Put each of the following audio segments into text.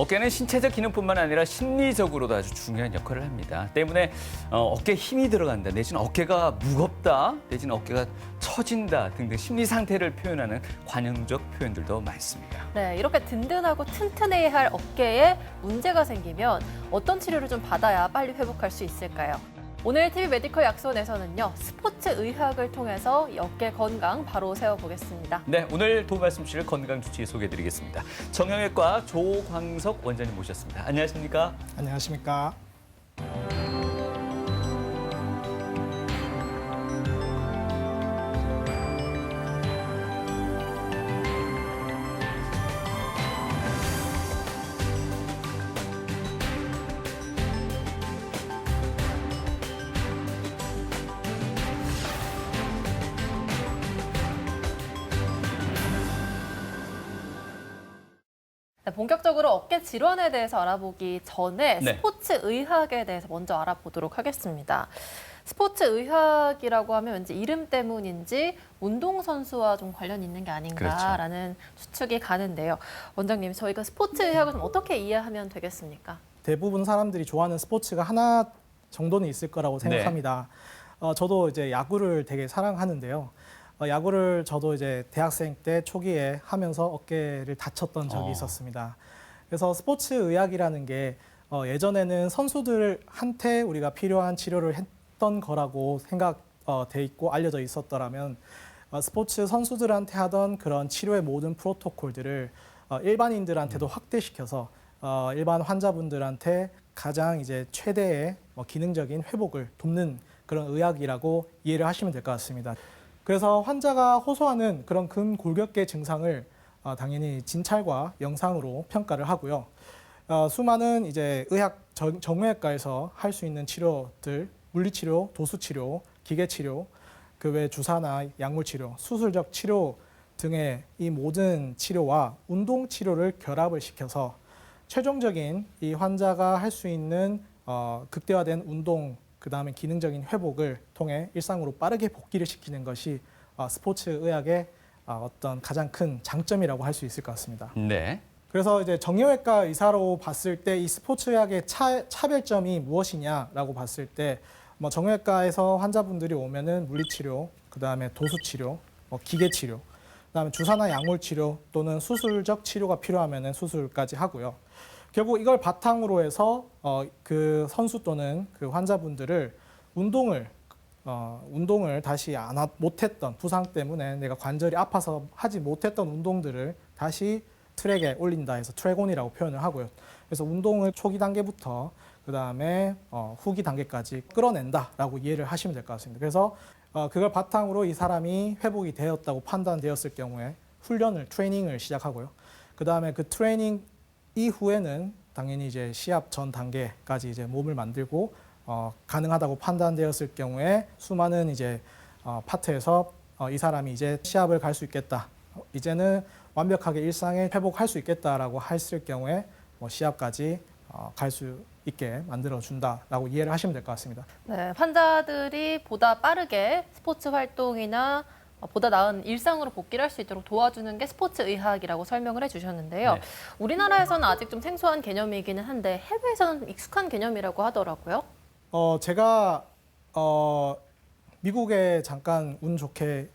어깨는 신체적 기능뿐만 아니라 심리적으로도 아주 중요한 역할을 합니다. 때문에 어깨에 힘이 들어간다, 내지는 어깨가 무겁다, 내지는 어깨가 처진다 등등 심리 상태를 표현하는 관용적 표현들도 많습니다. 네, 이렇게 든든하고 튼튼해야 할 어깨에 문제가 생기면 어떤 치료를 좀 받아야 빨리 회복할 수 있을까요? 오늘 TV 메디컬 약손에서는요, 스포츠 의학을 통해서 이 어깨 건강 바로 세워보겠습니다. 네, 오늘 도움 말씀 주실 건강주치 소개해드리겠습니다. 정형외과 조광석 원장님 모셨습니다. 안녕하십니까? 안녕하십니까? 네, 본격적으로 어깨 질환에 대해서 알아보기 전에 네. 스포츠 의학에 대해서 먼저 알아보도록 하겠습니다. 스포츠 의학이라고 하면 왠지 이름 때문인지 운동선수와 좀 관련이 있는 게 아닌가라는 추측이 가는데요. 원장님, 저희가 스포츠 의학을 좀 어떻게 이해하면 되겠습니까? 대부분 사람들이 좋아하는 스포츠가 하나 정도는 있을 거라고 생각합니다. 저도 이제 야구를 되게 사랑하는데요. 야구를 저도 이제 대학생 때 초기에 하면서 어깨를 다쳤던 적이 있었습니다. 그래서 스포츠 의학이라는 게 예전에는 선수들한테 우리가 필요한 치료를 했던 거라고 생각돼 있고 알려져 있었더라면 스포츠 선수들한테 하던 그런 치료의 모든 프로토콜들을 일반인들한테도 확대시켜서 일반 환자분들한테 가장 이제 최대의 기능적인 회복을 돕는 그런 의학이라고 이해를 하시면 될 것 같습니다. 그래서 환자가 호소하는 그런 근골격계 증상을 당연히 진찰과 영상으로 평가를 하고요. 수많은 이제 정형외과에서 할 수 있는 치료들, 물리치료, 도수치료, 기계치료, 그 외 주사나 약물치료, 수술적 치료 등의 이 모든 치료와 운동치료를 결합을 시켜서 최종적인 이 환자가 할 수 있는 극대화된 운동, 그다음에 기능적인 회복을 통해 일상으로 빠르게 복귀를 시키는 것이 스포츠 의학의 어떤 가장 큰 장점이라고 할 수 있을 것 같습니다. 네. 그래서 이제 정형외과 의사로 봤을 때 이 스포츠 의학의 차별점이 무엇이냐라고 봤을 때 정형외과에서 환자분들이 오면은 물리치료, 그다음에 도수치료, 기계치료, 그다음에 주사나 약물치료 또는 수술적 치료가 필요하면은 수술까지 하고요. 결국 이걸 바탕으로 해서 그 선수 또는 그 환자분들을 운동을 다시 못했던 부상 때문에 내가 관절이 아파서 하지 못했던 운동들을 다시 트랙에 올린다 해서 트랙온이라고 표현을 하고요. 그래서 운동을 초기 단계부터 그 다음에 후기 단계까지 끌어낸다라고 이해를 하시면 될 것 같습니다. 그래서 그걸 바탕으로 이 사람이 회복이 되었다고 판단되었을 경우에 트레이닝을 시작하고요. 그 다음에 그 트레이닝 이후에는 당연히 이제 시합 전 단계까지 이제 몸을 만들고 가능하다고 판단되었을 경우에 수많은 이제 파트에서 이 사람이 이제 시합을 갈 수 있겠다. 이제는 완벽하게 일상에 회복할 수 있겠다라고 했을 경우에 시합까지 갈 수 있게 만들어 준다라고 이해를 하시면 될 것 같습니다. 네, 환자들이 보다 빠르게 스포츠 활동이나 보다 나은 일상으로 복귀를 할 수 있도록 도와주는 게 스포츠 의학이라고 설명을 해주셨는데요. 네. 우리나라에서는 아직 좀 생소한 개념이기는 한데 해외에서는 좀 익숙한 개념이라고 하더라고요. 제가 미국에 잠깐 운 좋게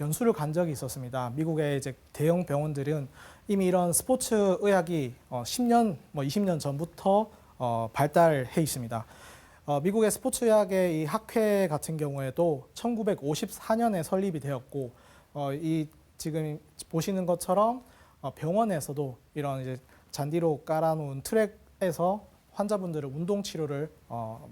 연수를 간 적이 있었습니다. 미국의 이제 대형 병원들은 이미 이런 스포츠 의학이 10년, 20년 전부터 발달해 있습니다. 미국의 스포츠 의학의 이 학회 같은 경우에도 1954년에 설립이 되었고, 이 지금 보시는 것처럼 병원에서도 이런 이제 잔디로 깔아놓은 트랙에서 환자분들의 운동 치료를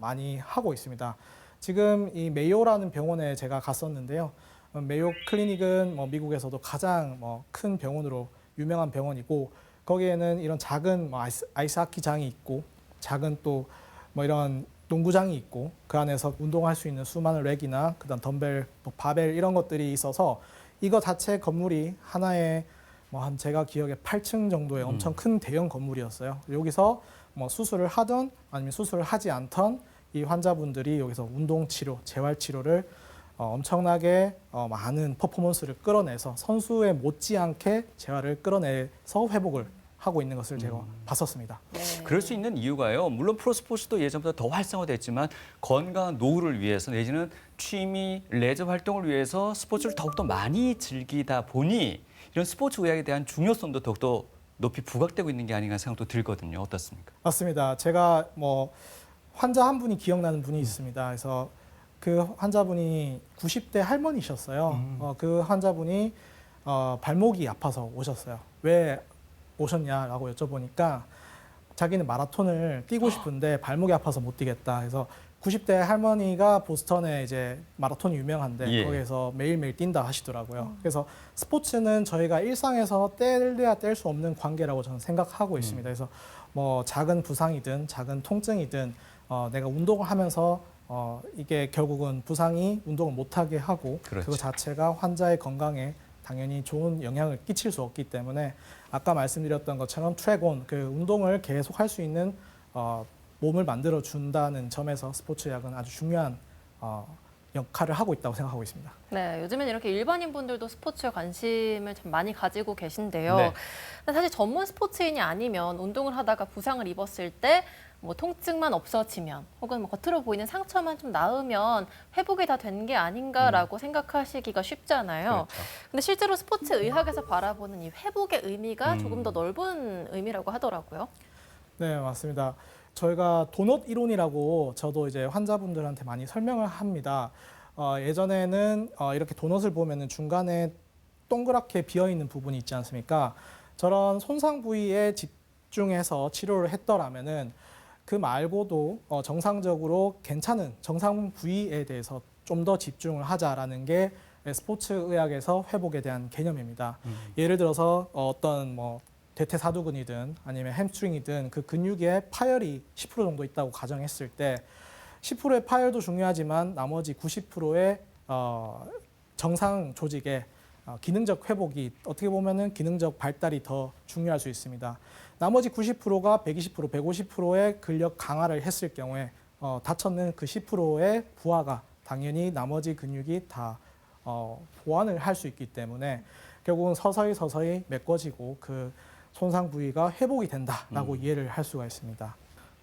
많이 하고 있습니다. 지금 이 메이오라는 병원에 제가 갔었는데요. 메이오 클리닉은 미국에서도 가장 큰 병원으로 유명한 병원이고, 거기에는 이런 작은 아이스하키장이 있고, 작은 또 이런 농구장이 있고, 그 안에서 운동할 수 있는 수많은 렉이나 그다음 덤벨, 바벨 이런 것들이 있어서 이거 자체 건물이 하나에 한 제가 기억에 8층 정도의 엄청 큰 대형 건물이었어요. 여기서 수술을 하든 아니면 수술을 하지 않던 이 환자분들이 여기서 운동 치료, 재활 치료를 엄청나게 많은 퍼포먼스를 끌어내서 선수에 못지않게 재활을 끌어내서 회복을 하고 있는 것을 제가 봤었습니다. 네. 그럴 수 있는 이유가요. 물론 프로스포츠도 예전보다 더 활성화됐지만 건강한 노후를 위해서 내지는 취미, 레저 활동을 위해서 스포츠를 더욱더 많이 즐기다 보니 이런 스포츠 의학에 대한 중요성도 더욱더 높이 부각되고 있는 게 아닌가 생각도 들거든요. 어떻습니까? 맞습니다. 제가 뭐 환자 한 분이 기억나는 분이 있습니다. 그래서 그 환자분이 90대 할머니셨어요. 그 환자분이 발목이 아파서 오셨어요. 왜 오셨냐라고 여쭤보니까 자기는 마라톤을 뛰고 싶은데 발목이 아파서 못 뛰겠다. 그래서 90대 할머니가 보스턴에 이제 마라톤이 유명한데 예. 거기에서 매일매일 뛴다 하시더라고요. 그래서 스포츠는 저희가 일상에서 뗄래야 뗄 수 없는 관계라고 저는 생각하고 있습니다. 그래서 뭐 작은 부상이든 작은 통증이든 내가 운동을 하면서 이게 결국은 부상이 운동을 못하게 하고 그렇죠. 그거 자체가 환자의 건강에 당연히 좋은 영향을 끼칠 수 없기 때문에 아까 말씀드렸던 것처럼 트랙온, 그 운동을 계속 할 수 있는 몸을 만들어 준다는 점에서 스포츠의학은 아주 중요한 역할을 하고 있다고 생각하고 있습니다. 네, 요즘엔 이렇게 일반인 분들도 스포츠에 관심을 참 많이 가지고 계신데요. 네. 근데 사실 전문 스포츠인이 아니면 운동을 하다가 부상을 입었을 때 뭐 통증만 없어지면 혹은 뭐 겉으로 보이는 상처만 좀 나으면 회복이 다 된 게 아닌가라고 생각하시기가 쉽잖아요. 그렇죠. 근데 실제로 스포츠 의학에서 바라보는 이 회복의 의미가 조금 더 넓은 의미라고 하더라고요. 네, 맞습니다. 저희가 도넛 이론이라고 저도 이제 환자분들한테 많이 설명을 합니다. 예전에는 이렇게 도넛을 보면은 중간에 동그랗게 비어 있는 부분이 있지 않습니까? 저런 손상 부위에 집중해서 치료를 했더라면은 그 말고도 정상적으로 괜찮은 정상 부위에 대해서 좀 더 집중을 하자라는 게 스포츠 의학에서 회복에 대한 개념입니다. 예를 들어서 어떤 뭐 대퇴사두근이든 아니면 햄스트링이든 그 근육에 파열이 10% 정도 있다고 가정했을 때 10%의 파열도 중요하지만 나머지 90%의 정상 조직의 기능적 회복이 어떻게 보면은 기능적 발달이 더 중요할 수 있습니다. 나머지 90%가 120%, 150%의 근력 강화를 했을 경우에 다쳤는 그 10%의 부하가 당연히 나머지 근육이 다 보완을 할 수 있기 때문에 결국은 서서히 메꿔지고 그 손상 부위가 회복이 된다라고 이해를 할 수가 있습니다.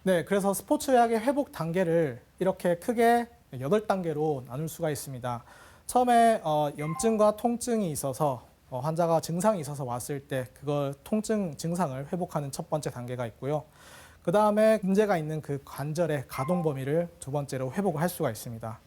네, 그래서 스포츠의학의 회복 단계를 이렇게 크게 8단계로 나눌 수가 있습니다. 처음에 염증과 통증이 있어서 환자가 증상이 있어서 왔을 때 그걸 통증 증상을 회복하는 첫 번째 단계가 있고요. 그 다음에 문제가 있는 그 관절의 가동 범위를 두 번째로 회복을 할 수가 있습니다.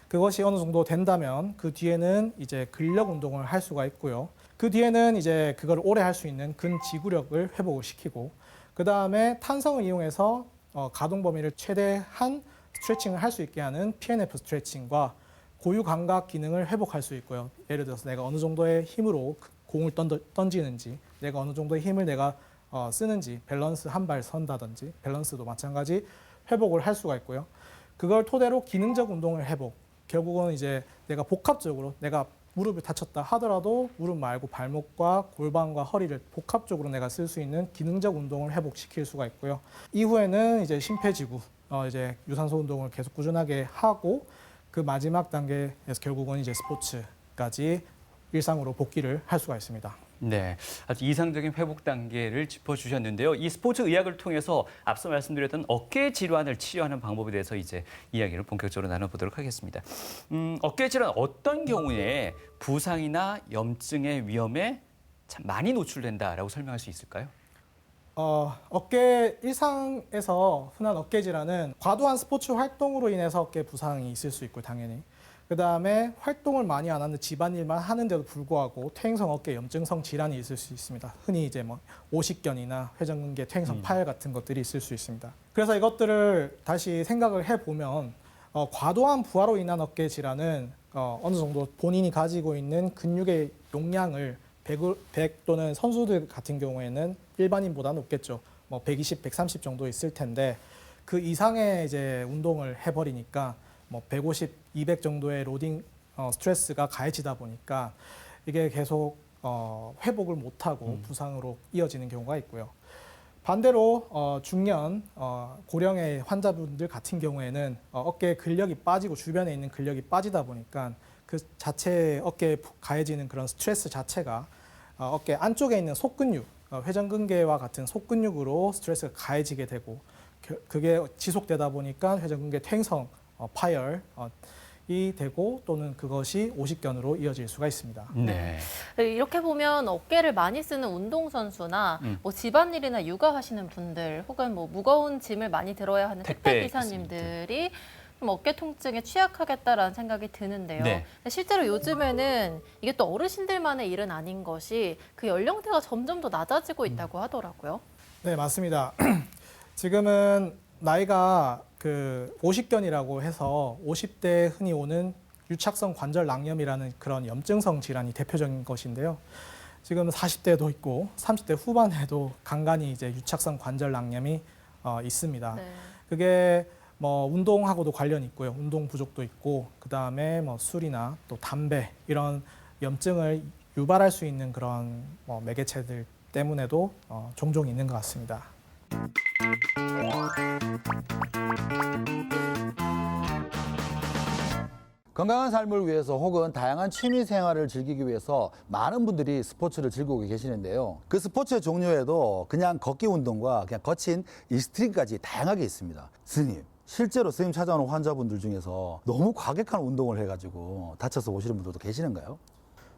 그것이 어느 정도 된다면 그 뒤에는 이제 근력 운동을 할 수가 있고요. 그 뒤에는 이제 그걸 오래 할 수 있는 근지구력을 회복을 시키고 그 다음에 탄성을 이용해서 가동 범위를 최대한 스트레칭을 할 수 있게 하는 PNF 스트레칭과 고유 감각 기능을 회복할 수 있고요. 예를 들어서 내가 어느 정도의 힘으로 공을 던지는지, 내가 어느 정도의 힘을 내가 쓰는지, 밸런스 한 발 선다든지, 밸런스도 마찬가지 회복을 할 수가 있고요. 그걸 토대로 기능적 운동을 회복. 결국은 이제 내가 복합적으로 내가 무릎을 다쳤다 하더라도 무릎 말고 발목과 골반과 허리를 복합적으로 내가 쓸 수 있는 기능적 운동을 회복시킬 수가 있고요. 이후에는 이제 심폐지구, 이제 유산소 운동을 계속 꾸준하게 하고 그 마지막 단계에서 결국은 이제 스포츠까지 일상으로 복귀를 할 수가 있습니다. 네, 아주 이상적인 회복 단계를 짚어주셨는데요. 이 스포츠 의학을 통해서 앞서 말씀드렸던 어깨 질환을 치료하는 방법에 대해서 이제 이야기를 본격적으로 나눠보도록 하겠습니다. 어깨 질환 어떤 경우에 부상이나 염증의 위험에 참 많이 노출된다라고 설명할 수 있을까요? 어깨 일상에서 흔한 어깨 질환은 과도한 스포츠 활동으로 인해서 어깨 부상이 있을 수 있고 당연히 그 다음에 활동을 많이 안 하는 집안일만 하는데도 불구하고 퇴행성 어깨 염증성 질환이 있을 수 있습니다. 흔히 이제 뭐 오십견이나 회전근개 퇴행성 파열 같은 것들이 있을 수 있습니다. 그래서 이것들을 다시 생각을 해보면 과도한 부하로 인한 어깨 질환은 어느 정도 본인이 가지고 있는 근육의 용량을 100 또는 선수들 같은 경우에는 일반인보다 높겠죠. 뭐 120, 130 정도 있을 텐데 그 이상의 이제 운동을 해버리니까 뭐 150, 200 정도의 로딩 스트레스가 가해지다 보니까 이게 계속 회복을 못하고 부상으로 이어지는 경우가 있고요. 반대로 중년, 고령의 환자분들 같은 경우에는 어깨에 근력이 빠지고 주변에 있는 근력이 빠지다 보니까 그 자체 어깨에 가해지는 그런 스트레스 자체가 어깨 안쪽에 있는 속근육, 회전근개와 같은 속근육으로 스트레스가 가해지게 되고 그게 지속되다 보니까 회전근개 퇴행성 파열이 되고 또는 그것이 오십견으로 이어질 수가 있습니다. 네. 이렇게 보면 어깨를 많이 쓰는 운동선수나 뭐 집안일이나 육아하시는 분들 혹은 뭐 무거운 짐을 많이 들어야 하는 택배 택배 기사님들이 좀 어깨 통증에 취약하겠다라는 생각이 드는데요. 네. 근데 실제로 요즘에는 이게 또 어르신들만의 일은 아닌 것이 그 연령대가 점점 더 낮아지고 있다고 하더라고요. 네, 맞습니다. 지금은 나이가 그 오십견이라고 해서 50대에 흔히 오는 유착성 관절 낭염이라는 그런 염증성 질환이 대표적인 것인데요. 지금 40대도 있고 30대 후반에도 간간히 이제 유착성 관절 낭염이 있습니다. 네. 그게 뭐 운동하고도 관련이 있고요. 운동 부족도 있고 그다음에 뭐 술이나 또 담배 이런 염증을 유발할 수 있는 그런 매개체들 때문에도 종종 있는 것 같습니다. 건강한 삶을 위해서 혹은 다양한 취미 생활을 즐기기 위해서 많은 분들이 스포츠를 즐기고 계시는데요. 그 스포츠의 종류에도 그냥 걷기 운동과 그냥 거친 익스트림까지 다양하게 있습니다. 스님, 실제로 스님 찾아오는 환자분들 중에서 너무 과격한 운동을 해가지고 다쳐서 오시는 분들도 계시는가요?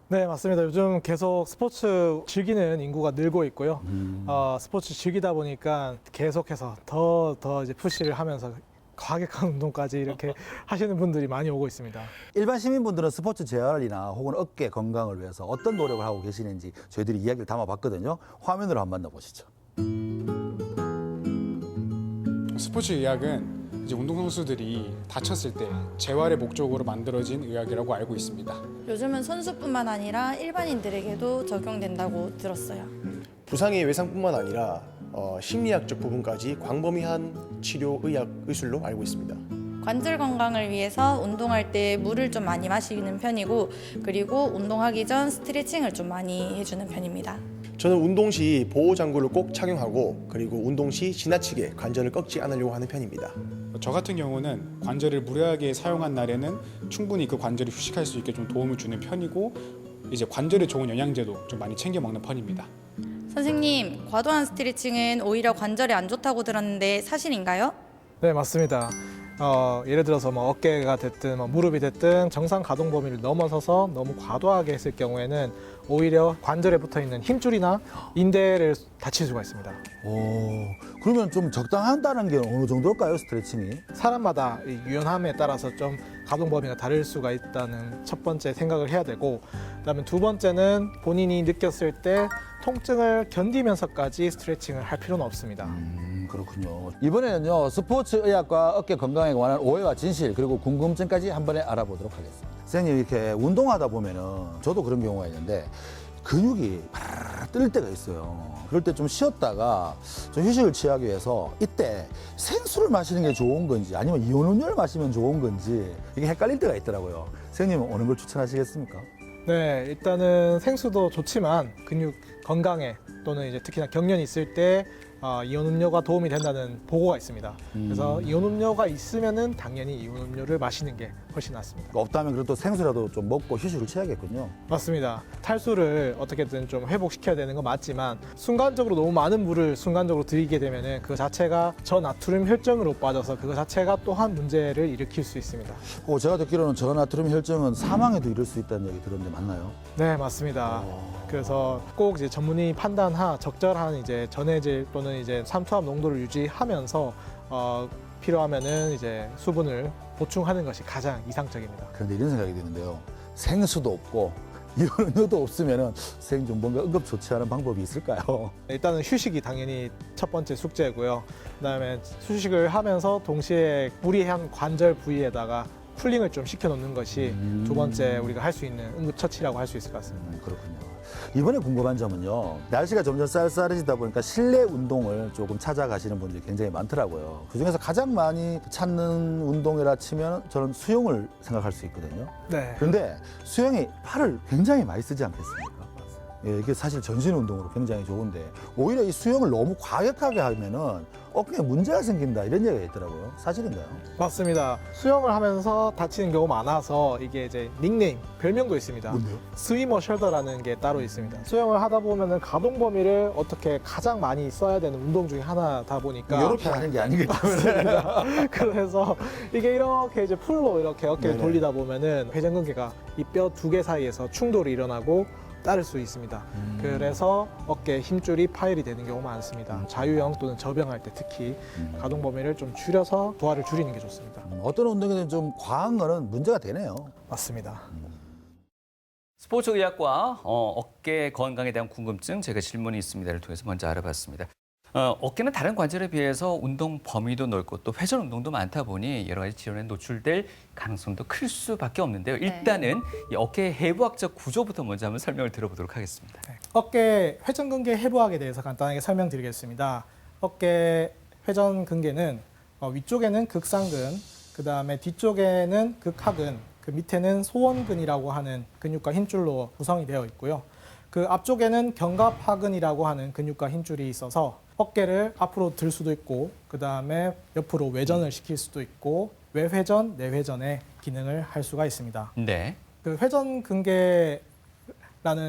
네, 맞습니다. 요즘 계속 스포츠 즐기는 인구가 늘고 있고요. 스포츠 즐기다 보니까 계속해서 더 이제 푸시를 하면서 과격한 운동까지 이렇게 하시는 분들이 많이 오고 있습니다. 일반 시민분들은 스포츠 재활이나 혹은 어깨 건강을 위해서 어떤 노력을 하고 계시는지 저희들이 이야기를 담아봤거든요. 화면으로 한번 만나보시죠. 스포츠 의학은 이제 운동선수들이 다쳤을 때 재활의 목적으로 만들어진 의학이라고 알고 있습니다. 요즘은 선수뿐만 아니라 일반인들에게도 적용된다고 들었어요. 부상의 외상뿐만 아니라 심리학적 부분까지 광범위한 치료 의학 의술로 알고 있습니다. 관절 건강을 위해서 운동할 때 물을 좀 많이 마시는 편이고 그리고 운동하기 전 스트레칭을 좀 많이 해주는 편입니다. 저는 운동 시 보호 장구를 꼭 착용하고 그리고 운동 시 지나치게 관절을 꺾지 않으려고 하는 편입니다. 저 같은 경우는 관절을 무리하게 사용한 날에는 충분히 그 관절이 휴식할 수 있게 좀 도움을 주는 편이고 이제 관절에 좋은 영양제도 좀 많이 챙겨 먹는 편입니다. 선생님, 과도한 스트레칭은 오히려 관절에 안 좋다고 들었는데 사실인가요? 네, 맞습니다. 예를 들어서 뭐 어깨가 됐든 뭐 무릎이 됐든 정상 가동 범위를 넘어서서 너무 과도하게 했을 경우에는 오히려 관절에 붙어 있는 힘줄이나 인대를 다칠 수가 있습니다. 그러면 좀 적당하다는 게 어느 정도일까요, 스트레칭이? 사람마다 이 유연함에 따라서 좀 가동 범위가 다를 수가 있다는 첫 번째 생각을 해야 되고, 그다음에 두 번째는 본인이 느꼈을 때 통증을 견디면서까지 스트레칭을 할 필요는 없습니다. 그렇군요. 이번에는요, 스포츠 의학과 어깨 건강에 관한 오해와 진실 그리고 궁금증까지 한 번에 알아보도록 하겠습니다. 선생님, 이렇게 운동하다 보면은 저도 그런 경우가 있는데 근육이 파르르 뜰 때가 있어요. 그럴 때 좀 쉬었다가 좀 휴식을 취하기 위해서 이때 생수를 마시는 게 좋은 건지 아니면 이온음료를 마시면 좋은 건지 이게 헷갈릴 때가 있더라고요. 선생님은 어느 걸 추천하시겠습니까? 네, 일단은 생수도 좋지만 근육 건강에 또는 이제 특히나 경련이 있을 때 이온 음료가 도움이 된다는 보고가 있습니다. 그래서 이온 음료가 있으면은 당연히 이온 음료를 마시는 게 훨씬 낫습니다. 없다면 그래도 생수라도 좀 먹고 휴식을 취하겠군요. 맞습니다. 탈수를 어떻게든 좀 회복시켜야 되는 건 맞지만 순간적으로 너무 많은 물을 순간적으로 들이게 되면은 그 자체가 저나트륨 혈증으로 빠져서 그거 자체가 또한 문제를 일으킬 수 있습니다. 제가 듣기로는 저나트륨 혈증은 사망에도 이를 수 있다는 얘기 들었는데 맞나요? 네, 맞습니다. 그래서 꼭 이제 전문의 판단하 적절한 이제 전해질 또는 이제 삼투압 농도를 유지하면서 필요하면은 이제 수분을 보충하는 것이 가장 이상적입니다. 그런데 이런 생각이 드는데요. 생수도 없고 이온 음료도 없으면은 선생님 좀 뭔가 응급조치하는 방법이 있을까요? 일단은 휴식이 당연히 첫 번째 숙제고요. 그다음에 휴식을 하면서 동시에 무리한 관절 부위에다가 쿨링을 좀 시켜놓는 것이 두 번째 우리가 할 수 있는 응급처치라고 할 수 있을 것 같습니다. 그렇군요. 이번에 궁금한 점은요. 날씨가 점점 쌀쌀해지다 보니까 실내 운동을 조금 찾아가시는 분들이 굉장히 많더라고요. 그중에서 가장 많이 찾는 운동이라 치면 저는 수영을 생각할 수 있거든요. 네. 그런데 수영이 팔을 굉장히 많이 쓰지 않겠습니까? 예, 이게 사실 전신 운동으로 굉장히 좋은데 오히려 이 수영을 너무 과격하게 하면은 어깨에 문제가 생긴다 이런 얘기가 있더라고요. 사실인가요? 맞습니다. 수영을 하면서 다치는 경우가 많아서 이게 이제 닉네임, 별명도 있습니다. 뭔데요? 스위머 숄더라는 게 따로 있습니다. 수영을 하다 보면은 가동 범위를 어떻게 가장 많이 써야 되는 운동 중에 하나다 보니까 이렇게 하는 게 아니기 때문에. 그래서 이게 이렇게 이제 풀로 이렇게 어깨를 네네. 돌리다 보면은 회전근개가 이 뼈 두 개 사이에서 충돌이 일어나고 따를 수 있습니다. 그래서 어깨 힘줄이 파열이 되는 경우가 많습니다. 자유형 또는 저병할 때 특히 가동 범위를 좀 줄여서 부하를 줄이는 게 좋습니다. 어떤 운동이든 좀 과한 거는 문제가 되네요. 맞습니다. 스포츠 의학과 어깨 건강에 대한 궁금증 제가 질문이 있습니다를 통해서 먼저 알아봤습니다. 어깨는 다른 관절에 비해서 운동 범위도 넓고 또 회전 운동도 많다 보니 여러 가지 질환에 노출될 가능성도 클 수밖에 없는데요. 일단은 이 어깨의 해부학적 구조부터 먼저 한번 설명을 들어보도록 하겠습니다. 어깨 회전근개 해부학에 대해서 간단하게 설명드리겠습니다. 어깨 회전근개는 위쪽에는 극상근, 그 다음에 뒤쪽에는 극하근, 그 밑에는 소원근이라고 하는 근육과 힘줄로 구성이 되어 있고요. 그 앞쪽에는 견갑하근이라고 하는 근육과 힘줄이 있어서 어깨를 앞으로 들 수도 있고 그 다음에 옆으로 외전을 시킬 수도 있고 외회전, 내회전의 기능을 할 수가 있습니다. 네. 그 회전근개라는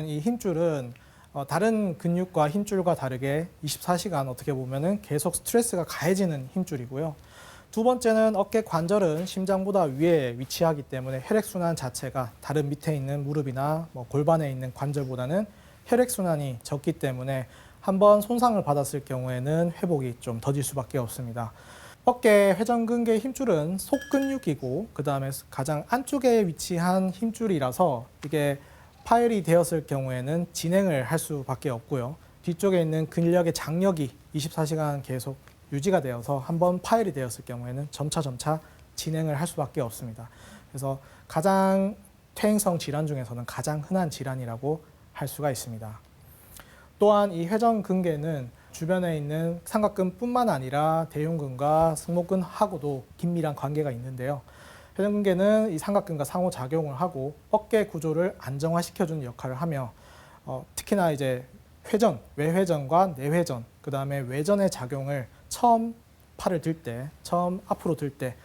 이 힘줄은 다른 근육과 힘줄과 다르게 24시간 어떻게 보면은 계속 스트레스가 가해지는 힘줄이고요. 두 번째는 어깨 관절은 심장보다 위에 위치하기 때문에 혈액순환 자체가 다른 밑에 있는 무릎이나 골반에 있는 관절보다는 혈액순환이 적기 때문에 한번 손상을 받았을 경우에는 회복이 좀 더딜 수밖에 없습니다. 어깨 회전근개 힘줄은 속근육이고 그 다음에 가장 안쪽에 위치한 힘줄이라서 이게 파열이 되었을 경우에는 진행을 할 수밖에 없고요. 뒤쪽에 있는 근력의 장력이 24시간 계속 유지가 되어서 한번 파열이 되었을 경우에는 점차 진행을 할 수밖에 없습니다. 그래서 가장 퇴행성 질환 중에서는 가장 흔한 질환이라고 할 수가 있습니다. 또한 이 회전근개는 주변에 있는 삼각근뿐만 아니라 대흉근과 승모근하고도 긴밀한 관계가 있는데요. 회전근개는 이 삼각근과 상호작용을 하고 어깨 구조를 안정화시켜주는 역할을 하며 특히나 이제 회전, 외회전과 내회전, 그 다음에 외전의 작용을 처음 팔을 들 때, 처음 앞으로 들 때,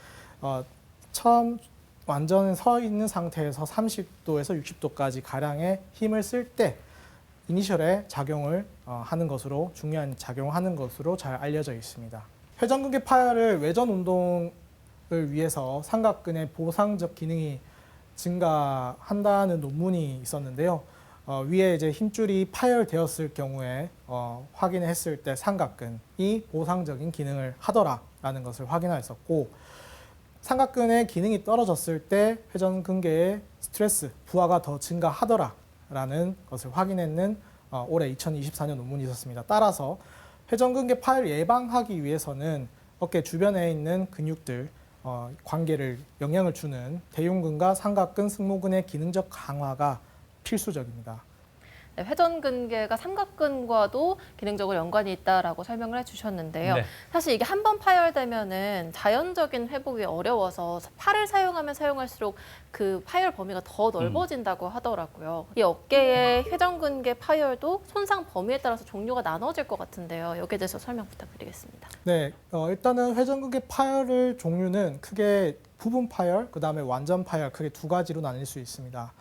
처음 완전 서 있는 상태에서 30도에서 60도까지 가량의 힘을 쓸 때 이니셜에 작용을 하는 것으로 중요한 작용을 하는 것으로 잘 알려져 있습니다. 회전근개 파열을 외전 운동을 위해서 삼각근의 보상적 기능이 증가한다는 논문이 있었는데요. 위에 이제 힘줄이 파열되었을 경우에 확인했을 때 삼각근이 보상적인 기능을 하더라라는 것을 확인하였었고 삼각근의 기능이 떨어졌을 때 회전근개의 스트레스, 부하가 더 증가하더라라는 것을 확인했는 올해 2024년 논문이 있었습니다. 따라서 회전근개 파열 예방하기 위해서는 어깨 주변에 있는 근육들 관계를 영향을 주는 대흉근과 삼각근, 승모근의 기능적 강화가 필수적입니다. 네, 회전근개가 삼각근과도 기능적으로 연관이 있다라고 설명을 해주셨는데요. 네. 사실 이게 한 번 파열되면은 자연적인 회복이 어려워서 팔을 사용하면 사용할수록 그 파열 범위가 더 넓어진다고 하더라고요. 이 어깨의 회전근개 파열도 손상 범위에 따라서 종류가 나눠질 것 같은데요. 여기에 대해서 설명 부탁드리겠습니다. 네, 일단은 회전근개 파열의 종류는 크게 부분 파열, 그 다음에 완전 파열 크게 두 가지로 나뉠 수 있습니다.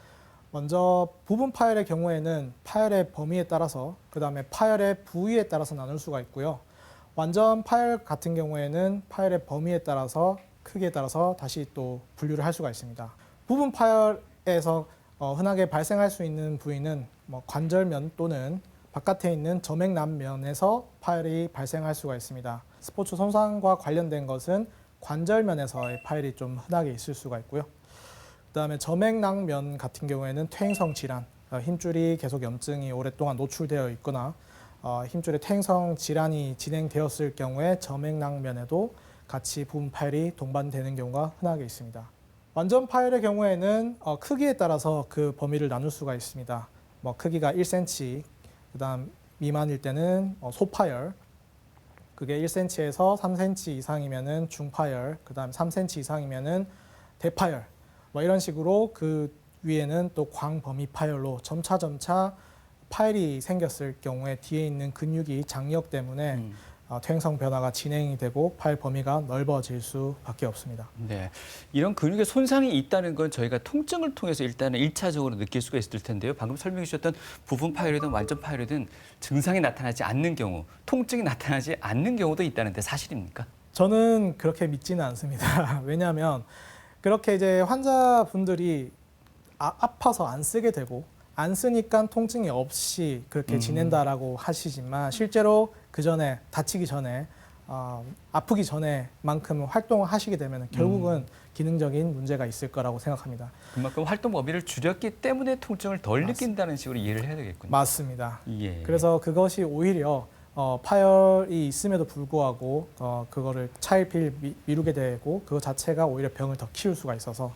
먼저 부분 파열의 경우에는 파열의 범위에 따라서 그 다음에 파열의 부위에 따라서 나눌 수가 있고요. 완전 파열 같은 경우에는 파열의 범위에 따라서 크기에 따라서 다시 또 분류를 할 수가 있습니다. 부분 파열에서 흔하게 발생할 수 있는 부위는 관절면 또는 바깥에 있는 점액남면에서 파열이 발생할 수가 있습니다. 스포츠 손상과 관련된 것은 관절면에서의 파열이 좀 흔하게 있을 수가 있고요. 그다음에 점액낭면 같은 경우에는 퇴행성 질환, 힘줄이 계속 염증이 오랫동안 노출되어 있거나 힘줄의 퇴행성 질환이 진행되었을 경우에 점액낭면에도 같이 부분 파열이 동반되는 경우가 흔하게 있습니다. 완전 파열의 경우에는 크기에 따라서 그 범위를 나눌 수가 있습니다. 크기가 1cm, 그다음 미만일 때는 소파열, 그게 1cm에서 3cm 이상이면은 중파열, 그다음 3cm 이상이면은 대파열. 이런 식으로 그 위에는 또 광범위 파열로 점차 파열이 생겼을 경우에 뒤에 있는 근육이 장력 때문에 퇴행성 변화가 진행이 되고 파열 범위가 넓어질 수밖에 없습니다. 네, 이런 근육에 손상이 있다는 건 저희가 통증을 통해서 일단은 1차적으로 느낄 수가 있을 텐데요. 방금 설명해 주셨던 부분 파열이든 완전 파열이든 증상이 나타나지 않는 경우, 통증이 나타나지 않는 경우도 있다는데 사실입니까? 저는 그렇게 믿지는 않습니다. 왜냐하면 그렇게 이제 환자분들이 아파서 안 쓰게 되고 안 쓰니까 통증이 없이 그렇게 지낸다라고 하시지만 실제로 그 전에 다치기 전에 아프기 전에만큼 활동을 하시게 되면 결국은 기능적인 문제가 있을 거라고 생각합니다. 그만큼 활동 범위를 줄였기 때문에 통증을 덜 맞습니다. 느낀다는 식으로 이해를 해야 되겠군요. 맞습니다. 예. 그래서 그것이 오히려 파열이 있음에도 불구하고 그거를 차일피일 미루게 되고 그거 자체가 오히려 병을 더 키울 수가 있어서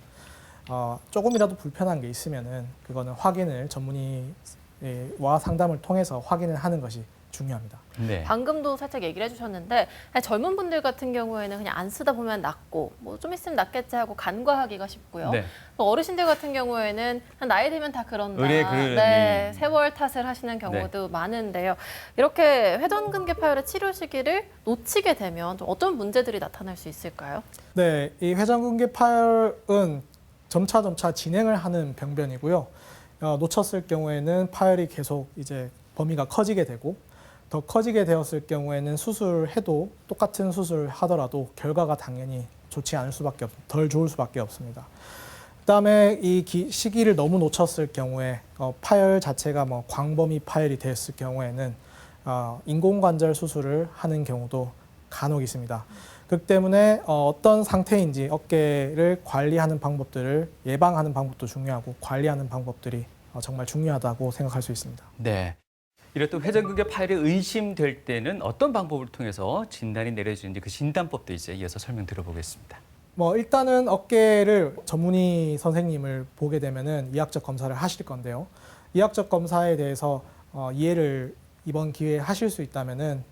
조금이라도 불편한 게 있으면은 그거는 확인을 전문의와 상담을 통해서 확인을 하는 것이 중요합니다. 네. 방금도 살짝 얘기를 해주셨는데 젊은 분들 같은 경우에는 그냥 안 쓰다 보면 낫고 뭐 좀 있으면 낫겠지 하고 간과하기가 쉽고요. 네. 또 어르신들 같은 경우에는 나이 들면 다 그런다. 의례 그러니. 네, 세월 탓을 하시는 경우도 많은데요. 이렇게 회전근개 파열의 치료 시기를 놓치게 되면 좀 어떤 문제들이 나타날 수 있을까요? 네, 이 회전근개 파열은 점차 진행을 하는 병변이고요. 놓쳤을 경우에는 파열이 계속 이제 범위가 커지게 되고 더 커지게 되었을 경우에는 수술해도 똑같은 수술을 하더라도 결과가 당연히 좋지 않을 수밖에 덜 좋을 수밖에 없습니다. 그다음에 이 시기를 너무 놓쳤을 경우에 파열 자체가 뭐 광범위 파열이 됐을 경우에는 인공관절 수술을 하는 경우도 간혹 있습니다. 그렇기 때문에 어떤 상태인지 어깨를 관리하는 방법들을 예방하는 방법도 중요하고 관리하는 방법들이 정말 중요하다고 생각할 수 있습니다. 네. 이렇듯 회전근개 파열이 의심될 때는 어떤 방법을 통해서 진단이 내려지는지 그 진단법도 이제 이어서 설명 들어보겠습니다. 일단은 어깨를 전문의 선생님을 보게 되면은 이학적 검사를 하실 건데요. 이학적 검사에 대해서 이해를 이번 기회에 하실 수 있다면은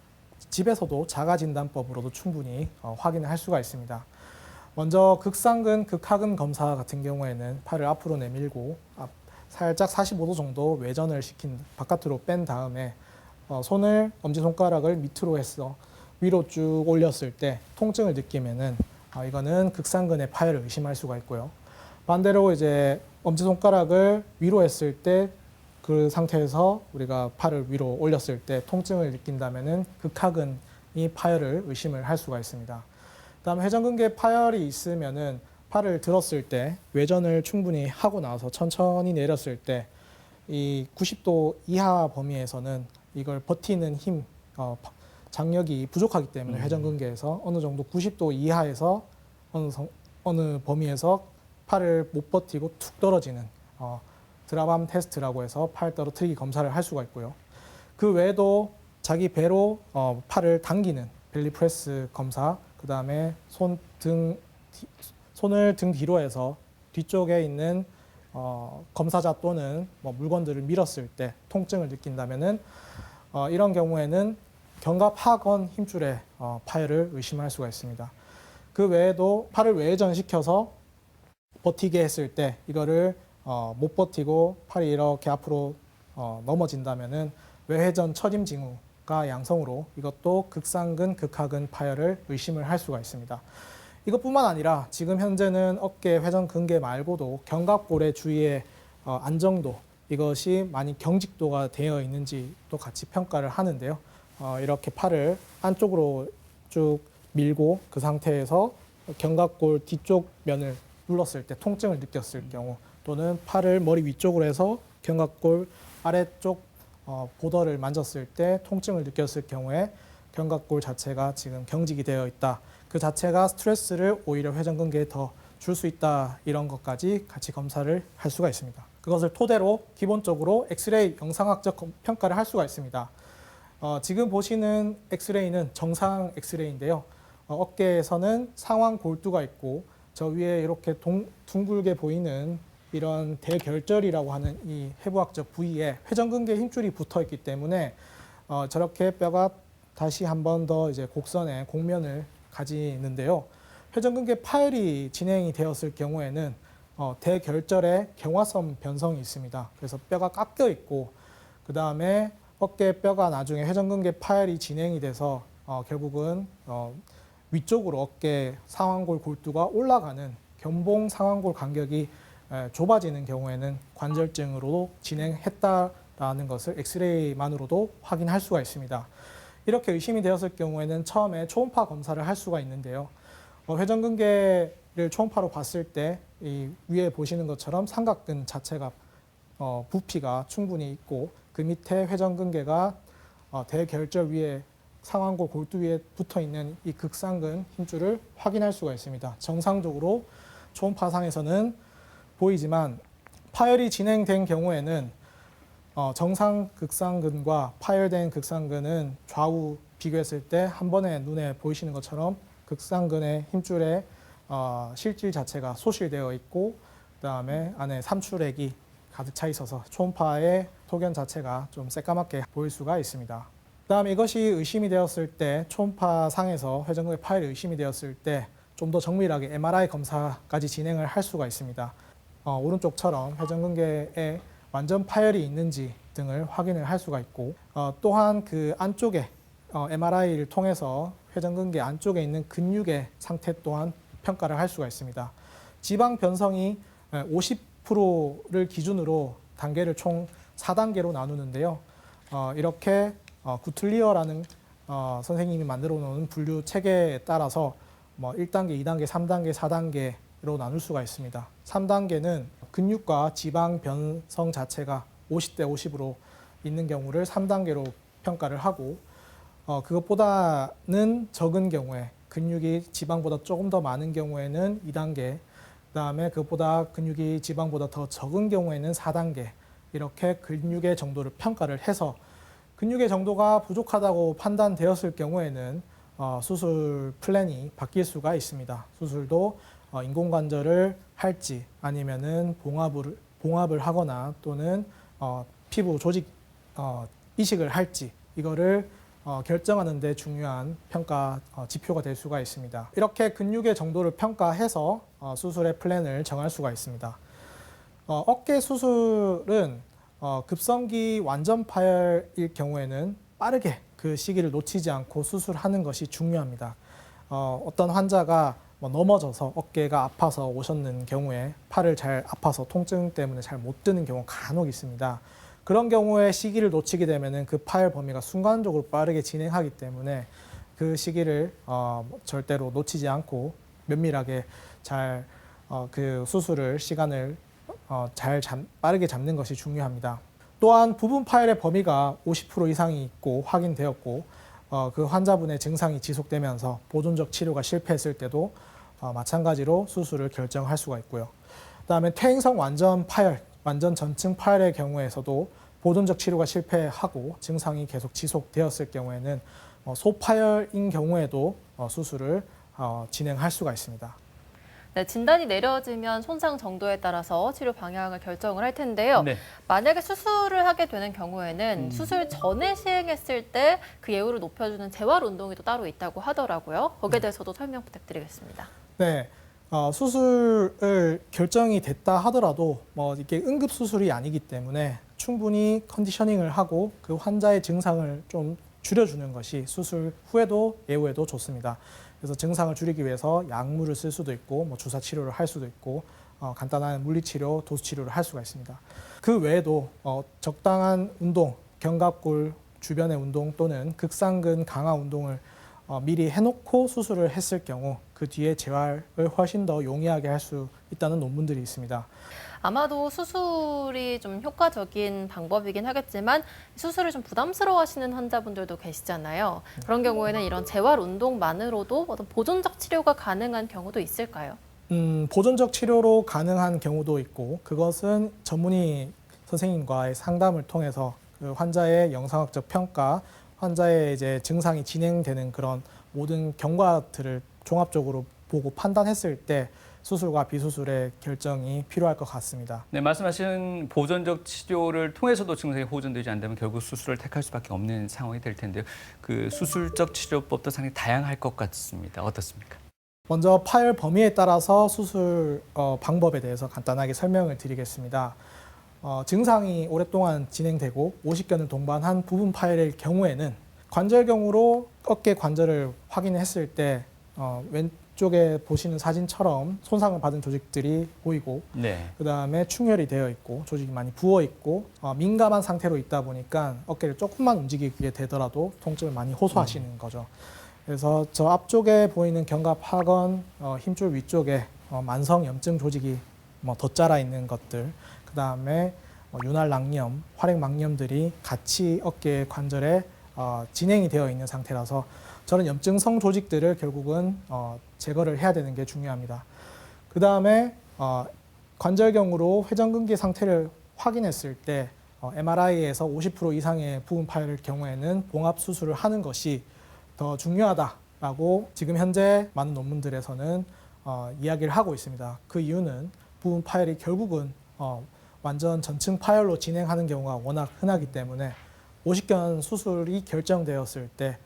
집에서도 자가진단법으로도 충분히 확인을 할 수가 있습니다. 먼저 극상근, 극하근 검사 같은 경우에는 팔을 앞으로 내밀고 살짝 45도 정도 외전을 시킨 바깥으로 뺀 다음에 손을 엄지손가락을 밑으로 해서 위로 쭉 올렸을 때 통증을 느끼면은 이거는 극상근의 파열을 의심할 수가 있고요. 반대로 이제 엄지손가락을 위로 했을 때 그 상태에서 우리가 팔을 위로 올렸을 때 통증을 느낀다면은 극하근이 파열을 의심을 할 수가 있습니다. 그다음에 회전근개 파열이 있으면은 팔을 들었을 때 외전을 충분히 하고 나서 천천히 내렸을 때 이 90도 이하 범위에서는 이걸 버티는 힘, 장력이 부족하기 때문에 회전근개에서 어느 정도 90도 이하에서 어느 범위에서 팔을 못 버티고 툭 떨어지는 드라밤 테스트라고 해서 팔 떨어뜨리기 검사를 할 수가 있고요. 그 외에도 자기 배로 팔을 당기는 벨리 프레스 검사, 그 다음에 손을 등 뒤로 해서 뒤쪽에 있는 검사자 또는 물건들을 밀었을 때 통증을 느낀다면은 이런 경우에는 견갑하건 힘줄의 파열을 의심할 수가 있습니다. 그 외에도 팔을 외전시켜서 버티게 했을 때 이거를 못 버티고 팔이 이렇게 앞으로 넘어진다면은 외회전 처짐 징후가 양성으로 이것도 극상근, 극하근 파열을 의심을 할 수가 있습니다. 이것뿐만 아니라 지금 현재는 어깨 회전근개 말고도 견갑골의 주위의 안정도 이것이 많이 경직도가 되어 있는지도 같이 평가를 하는데요. 이렇게 팔을 안쪽으로 쭉 밀고 그 상태에서 견갑골 뒤쪽 면을 눌렀을 때 통증을 느꼈을 경우 또는 팔을 머리 위쪽으로 해서 견갑골 아래쪽 보더를 만졌을 때 통증을 느꼈을 경우에 견갑골 자체가 지금 경직이 되어 있다. 그 자체가 스트레스를 오히려 회전근개에 더 줄 수 있다. 이런 것까지 같이 검사를 할 수가 있습니다. 그것을 토대로 기본적으로 엑스레이 영상학적 평가를 할 수가 있습니다. 지금 보시는 엑스레이는 정상 엑스레이인데요. 어깨에서는 상완 골두가 있고 저 위에 이렇게 둥글게 보이는 이런 대결절이라고 하는 이 해부학적 부위에 회전근개 힘줄이 붙어 있기 때문에 저렇게 뼈가 다시 한 번 더 이제 곡선의 곡면을 가지는데요. 회전근개 파열이 진행이 되었을 경우에는 대결절에 경화선 변성이 있습니다. 그래서 뼈가 깎여 있고 그 다음에 어깨 뼈가 나중에 회전근개 파열이 진행이 돼서 결국은 위쪽으로 어깨 상완골 골두가 올라가는 견봉 상완골 간격이 좁아지는 경우에는 관절증으로 진행했다라는 것을 엑스레이만으로도 확인할 수가 있습니다. 이렇게 의심이 되었을 경우에는 처음에 초음파 검사를 할 수가 있는데요. 회전근개를 초음파로 봤을 때 이 위에 보시는 것처럼 삼각근 자체가 부피가 충분히 있고 그 밑에 회전근개가 대결절 위에 상완골 골두 위에 붙어 있는 이 극상근 힘줄을 확인할 수가 있습니다. 정상적으로 초음파상에서는 보이지만 파열이 진행된 경우에는 정상 극상근과 파열된 극상근은 좌우 비교했을 때 한 번에 눈에 보이시는 것처럼 극상근의 힘줄에 실질 자체가 소실되어 있고 그다음에 안에 삼출액이 가득 차 있어서 초음파의 소견 자체가 좀 새까맣게 보일 수가 있습니다. 그다음에 이것이 의심이 되었을 때 초음파상에서 회전근개 파열이 의심이 되었을 때 좀 더 정밀하게 MRI 검사까지 진행을 할 수가 있습니다. 오른쪽처럼 회전근개에 완전 파열이 있는지 등을 확인을 할 수가 있고 또한 그 안쪽에 MRI를 통해서 회전근개 안쪽에 있는 근육의 상태 또한 평가를 할 수가 있습니다. 지방 변성이 50%를 기준으로 단계를 총 4단계로 나누는데요. 이렇게 구틀리어라는 선생님이 만들어 놓은 분류 체계에 따라서 1단계, 2단계, 3단계, 4단계로 나눌 수가 있습니다. 3단계는 근육과 지방 변성 자체가 50대 50으로 있는 경우를 3단계로 평가를 하고 그것보다는 적은 경우에 근육이 지방보다 조금 더 많은 경우에는 2단계, 그다음에 그것보다 근육이 지방보다 더 적은 경우에는 4단계 이렇게 근육의 정도를 평가를 해서 근육의 정도가 부족하다고 판단되었을 경우에는 수술 플랜이 바뀔 수가 있습니다. 수술도 인공관절을 할지 아니면은 봉합을 하거나 또는 피부 조직 이식을 할지 이거를 결정하는 데 중요한 평가 지표가 될 수가 있습니다. 이렇게 근육의 정도를 평가해서 수술의 플랜을 정할 수가 있습니다. 어깨 수술은 급성기 완전 파열일 경우에는 빠르게 그 시기를 놓치지 않고 수술하는 것이 중요합니다. 어떤 환자가 넘어져서 어깨가 아파서 오셨는 경우에 팔을 잘 아파서 통증 때문에 잘 못 드는 경우가 간혹 있습니다. 그런 경우에 시기를 놓치게 되면 그 파열 범위가 순간적으로 빠르게 진행하기 때문에 그 시기를 절대로 놓치지 않고 면밀하게 잘 그 수술을 시간을 빠르게 잡는 것이 중요합니다. 또한 부분 파열의 범위가 50% 이상이 있고 확인되었고 그 환자분의 증상이 지속되면서 보존적 치료가 실패했을 때도 마찬가지로 수술을 결정할 수가 있고요. 그다음에 퇴행성 완전 파열, 완전 전층 파열의 경우에서도 보존적 치료가 실패하고 증상이 계속 지속되었을 경우에는 소파열인 경우에도 수술을 진행할 수가 있습니다. 네, 진단이 내려지면 손상 정도에 따라서 치료 방향을 결정을 할 텐데요. 네. 만약에 수술을 하게 되는 경우에는 수술 전에 시행했을 때 그 예후를 높여주는 재활 운동이 또 따로 있다고 하더라고요. 거기에 대해서도 설명 부탁드리겠습니다. 네, 수술을 결정이 됐다 하더라도 이게 응급 수술이 아니기 때문에 충분히 컨디셔닝을 하고 그 환자의 증상을 좀 줄여주는 것이 수술 후에도 예후에도 좋습니다. 그래서 증상을 줄이기 위해서 약물을 쓸 수도 있고 주사 치료를 할 수도 있고 간단한 물리치료, 도수치료를 할 수가 있습니다. 그 외에도 적당한 운동, 견갑골 주변의 운동 또는 극상근 강화 운동을 미리 해놓고 수술을 했을 경우 그 뒤에 재활을 훨씬 더 용이하게 할 수 있다는 논문들이 있습니다. 아마도 수술이 좀 효과적인 방법이긴 하겠지만 수술을 좀 부담스러워하시는 환자분들도 계시잖아요. 그런 경우에는 이런 재활 운동만으로도 어떤 보존적 치료가 가능한 경우도 있을까요? 보존적 치료로 가능한 경우도 있고 그것은 전문의 선생님과의 상담을 통해서 그 환자의 영상학적 평가, 환자의 이제 증상이 진행되는 그런 모든 경과들을 종합적으로 보고 판단했을 때 수술과 비수술의 결정이 필요할 것 같습니다. 네, 말씀하신 보존적 치료를 통해서도 증상이 호전되지 않다면 결국 수술을 택할 수밖에 없는 상황이 될 텐데요. 그 수술적 치료법도 상당히 다양할 것 같습니다. 어떻습니까? 먼저 파열 범위에 따라서 수술 방법에 대해서 간단하게 설명을 드리겠습니다. 증상이 오랫동안 진행되고 50견을 동반한 부분 파열의 경우에는 관절경으로 어깨 관절을 확인했을 때 왼쪽에 보시는 사진처럼 손상을 받은 조직들이 보이고 네. 그다음에 충혈이 되어 있고 조직이 많이 부어 있고 민감한 상태로 있다 보니까 어깨를 조금만 움직이게 되더라도 통증을 많이 호소하시는 거죠. 그래서 저 앞쪽에 보이는 견갑하건 힘줄 위쪽에 만성 염증 조직이 덧자라 있는 것들, 그다음에 윤활 낭염, 활액 망염들이 같이 어깨 관절에 진행이 되어 있는 상태라서 저런 염증성 조직들을 결국은 제거를 해야 되는 게 중요합니다. 그 다음에 관절경으로 회전근개 상태를 확인했을 때 MRI에서 50% 이상의 부분 파열일 경우에는 봉합 수술을 하는 것이 더 중요하다라고 지금 현재 많은 논문들에서는 이야기를 하고 있습니다. 그 이유는 부분 파열이 결국은 완전 전층 파열로 진행하는 경우가 워낙 흔하기 때문에 50견 수술이 결정되었을 때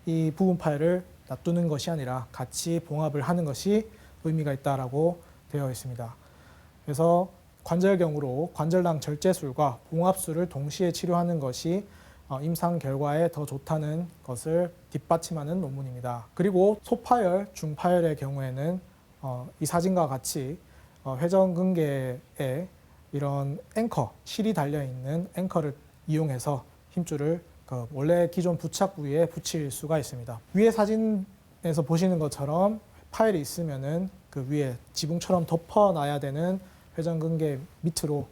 이 부분 파열을 놔두는 것이 아니라 같이 봉합을 하는 것이 의미가 있다라고 되어 있습니다. 그래서 관절경으로 관절낭 절제술과 봉합술을 동시에 치료하는 것이 임상 결과에 더 좋다는 것을 뒷받침하는 논문입니다. 그리고 소파열, 중파열의 경우에는 이 사진과 같이 회전근개에 이런 앵커, 실이 달려있는 앵커를 이용해서 힘줄을 원래 기존 부착 부위에 붙일 수가 있습니다. 위에 사진에서 보시는 것처럼 파열이 있으면은 그 위에 지붕처럼 덮어놔야 되는 회전근개 밑으로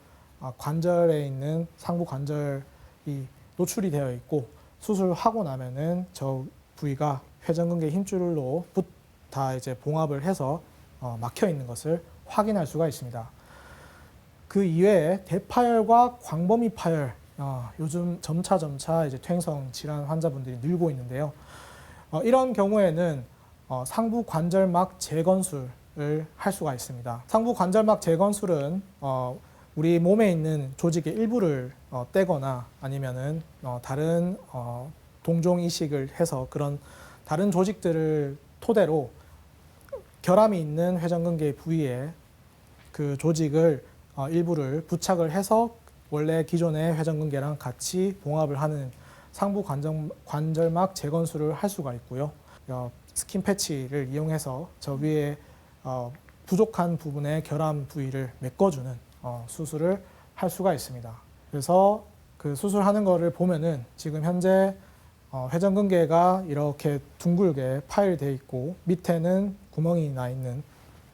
관절에 있는 상부 관절이 노출이 되어 있고 수술하고 나면은 저 부위가 회전근개 힘줄로 다 이제 봉합을 해서 막혀 있는 것을 확인할 수가 있습니다. 그 이외에 대파열과 광범위 파열, 요즘 점차 이제 퇴행성 질환 환자분들이 늘고 있는데요. 이런 경우에는 상부 관절막 재건술을 할 수가 있습니다. 상부 관절막 재건술은 우리 몸에 있는 조직의 일부를 떼거나 아니면은 다른 동종 이식을 해서 그런 다른 조직들을 토대로 결함이 있는 회전근개 부위에 그 조직을 일부를 부착을 해서 원래 기존의 회전근개랑 같이 봉합을 하는 상부 관절막 재건술을 할 수가 있고요. 스킨 패치를 이용해서 저 위에 부족한 부분의 결함 부위를 메꿔주는 수술을 할 수가 있습니다. 그래서 그 수술하는 거를 보면은 지금 현재 회전근개가 이렇게 둥글게 파열되어 있고 밑에는 구멍이 나 있는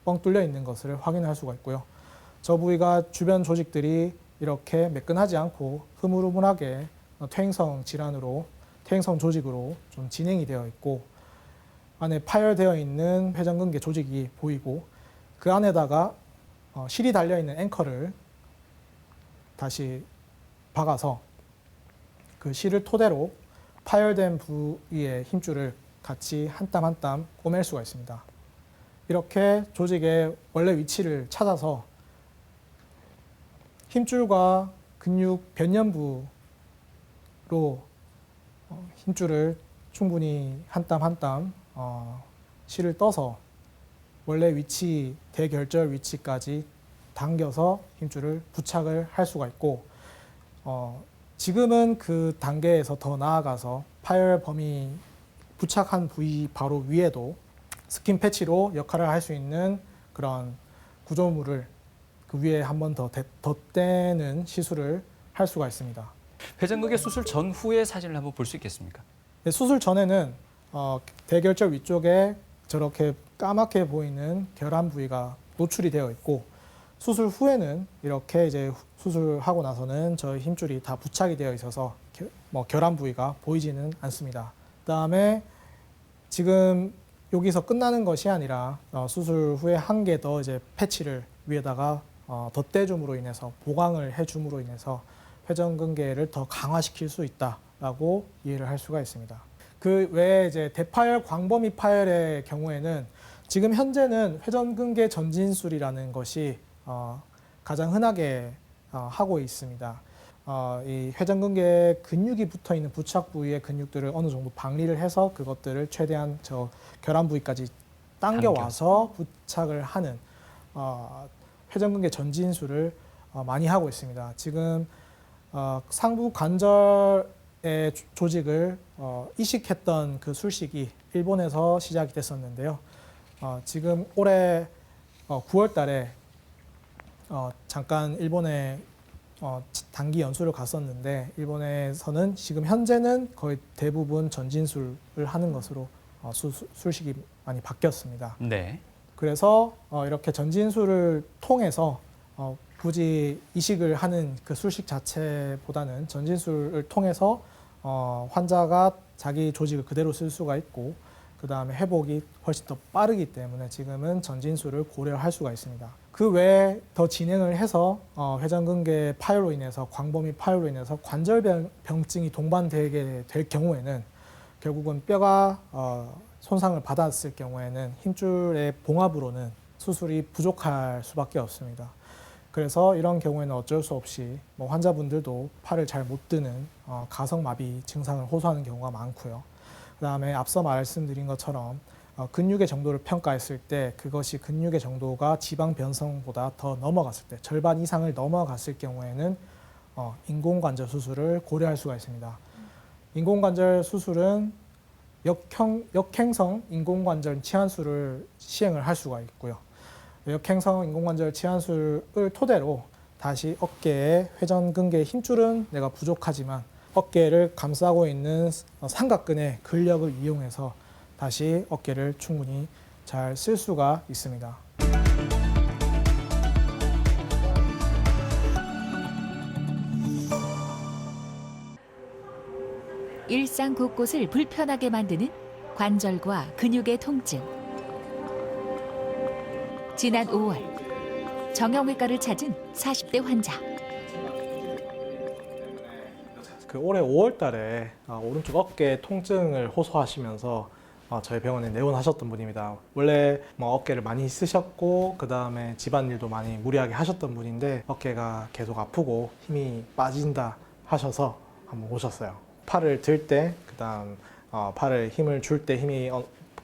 뻥 뚫려 있는 것을 확인할 수가 있고요. 저 부위가 주변 조직들이 이렇게 매끈하지 않고 흐물흐물하게 퇴행성 질환으로, 퇴행성 조직으로 좀 진행이 되어 있고 안에 파열되어 있는 회전근개 조직이 보이고 그 안에다가 실이 달려있는 앵커를 다시 박아서 그 실을 토대로 파열된 부위의 힘줄을 같이 한 땀 한 땀 꼬맬 수가 있습니다. 이렇게 조직의 원래 위치를 찾아서 힘줄과 근육 변연부로 힘줄을 충분히 한 땀 한 땀 실을 떠서 원래 위치, 대결절 위치까지 당겨서 힘줄을 부착을 할 수가 있고 지금은 그 단계에서 더 나아가서 파열 범위 부착한 부위 바로 위에도 스킨 패치로 역할을 할 수 있는 그런 구조물을 그 위에 한 번 더 덧대는 시술을 할 수가 있습니다. 회전근개 수술 전후의 사진을 한번 볼 수 있겠습니까? 네, 수술 전에는 대결절 위쪽에 저렇게 까맣게 보이는 결함 부위가 노출이 되어 있고 수술 후에는 이렇게 이제 수술하고 나서는 저 힘줄이 다 부착이 되어 있어서 결함 부위가 보이지는 않습니다. 그다음에 지금 여기서 끝나는 것이 아니라 수술 후에 한 개 더 이제 패치를 위에다가 덧대줌으로 인해서 보강을 해줌으로 인해서 회전근개를 더 강화시킬 수 있다라고 이해를 할 수가 있습니다. 그 외에 이제 대파열, 광범위 파열의 경우에는 지금 현재는 회전근개 전진술이라는 것이 가장 흔하게 하고 있습니다. 이 회전근개 근육이 붙어 있는 부착 부위의 근육들을 어느 정도 방리를 해서 그것들을 최대한 저 결함 부위까지 당겨와서 부착을 하는 회전근개 전진술을 많이 하고 있습니다. 지금 상부 관절의 조직을 이식했던 그 술식이 일본에서 시작이 됐었는데요. 지금 올해 9월 달에 잠깐 일본에 단기 연수를 갔었는데 일본에서는 지금 현재는 거의 대부분 전진술을 하는 것으로 술식이 많이 바뀌었습니다. 네. 그래서 이렇게 전진술을 통해서 굳이 이식을 하는 그 술식 자체보다는 전진술을 통해서 환자가 자기 조직을 그대로 쓸 수가 있고 그 다음에 회복이 훨씬 더 빠르기 때문에 지금은 전진술을 고려할 수가 있습니다. 그 외에 더 진행을 해서 회전근개 파열로 인해서 광범위 파열로 인해서 관절병증이 동반되게 될 경우에는 결국은 뼈가 손상을 받았을 경우에는 힘줄의 봉합으로는 수술이 부족할 수밖에 없습니다. 그래서 이런 경우에는 어쩔 수 없이 환자분들도 팔을 잘 못 드는 가성마비 증상을 호소하는 경우가 많고요. 그다음에 앞서 말씀드린 것처럼 근육의 정도를 평가했을 때 그것이 근육의 정도가 지방 변성보다 더 넘어갔을 때 절반 이상을 넘어갔을 경우에는 인공관절 수술을 고려할 수가 있습니다. 인공관절 수술은 역행성 인공관절 치환술을 시행을 할 수가 있고요. 역행성 인공관절 치환술을 토대로 다시 어깨의 회전근개 힘줄은 내가 부족하지만 어깨를 감싸고 있는 삼각근의 근력을 이용해서 다시 어깨를 충분히 잘 쓸 수가 있습니다. 일상 곳곳을 불편하게 만드는 관절과 근육의 통증. 지난 5월 정형외과를 찾은 40대 환자. 그 올해 5월 달에 오른쪽 어깨 통증을 호소하시면서 저희 병원에 내원하셨던 분입니다. 원래 어깨를 많이 쓰셨고 그 다음에 집안일도 많이 무리하게 하셨던 분인데 어깨가 계속 아프고 힘이 빠진다 하셔서 한번 오셨어요. 팔을 들 때, 그 다음 팔을 힘을 줄 때 힘이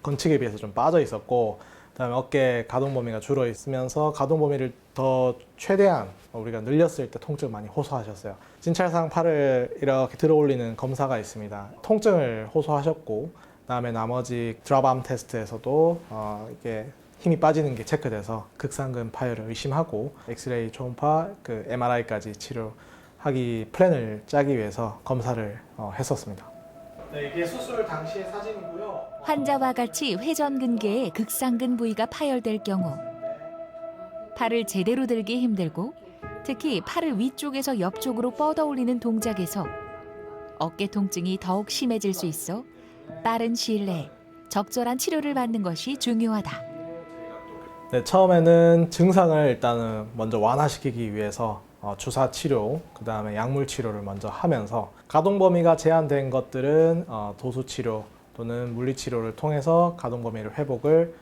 건측에 비해서 좀 빠져 있었고 그다음에 어깨 가동 범위가 줄어 있으면서 가동 범위를 더 최대한 우리가 늘렸을 때 통증을 많이 호소하셨어요. 진찰상 팔을 이렇게 들어 올리는 검사가 있습니다. 통증을 호소하셨고 그다음에 나머지 드랍암 테스트에서도 이게 힘이 빠지는 게 체크돼서 극상근 파열을 의심하고 엑스레이, 초음파, 그 MRI까지 치료하기 플랜을 짜기 위해서 검사를 했었습니다. 네, 이게 수술 당시의 사진이고요. 환자와 같이 회전근개의 극상근 부위가 파열될 경우 팔을 제대로 들기 힘들고 특히 팔을 위쪽에서 옆쪽으로 뻗어 올리는 동작에서 어깨 통증이 더욱 심해질 수 있어 빠른 시일 내에 적절한 치료를 받는 것이 중요하다. 네, 처음에는 증상을 일단은 먼저 완화시키기 위해서 주사 치료, 그 다음에 약물 치료를 먼저 하면서 가동 범위가 제한된 것들은 도수 치료 또는 물리 치료를 통해서 가동 범위를 회복을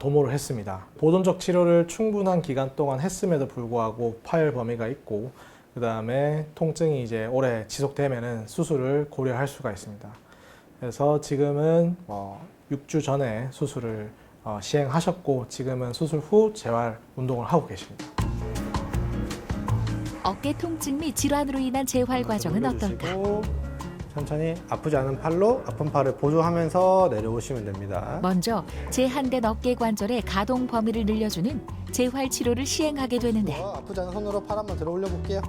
도모를 했습니다. 보존적 치료를 충분한 기간 동안 했음에도 불구하고 파열 범위가 있고 그 다음에 통증이 이제 오래 지속되면은 수술을 고려할 수가 있습니다. 그래서 지금은 6주 전에 수술을 시행하셨고 지금은 수술 후 재활 운동을 하고 계십니다. 어깨 통증 및 질환으로 인한 재활 과정은 어떨까? 천천히 아프지 않은 팔로 아픈 팔을 보조하면서 내려오시면 됩니다. 먼저 제한된 어깨 관절의 가동 범위를 늘려주는 재활 치료를 시행하게 되는데 아프지 않은 손으로 팔 한번 들어 올려 볼게요.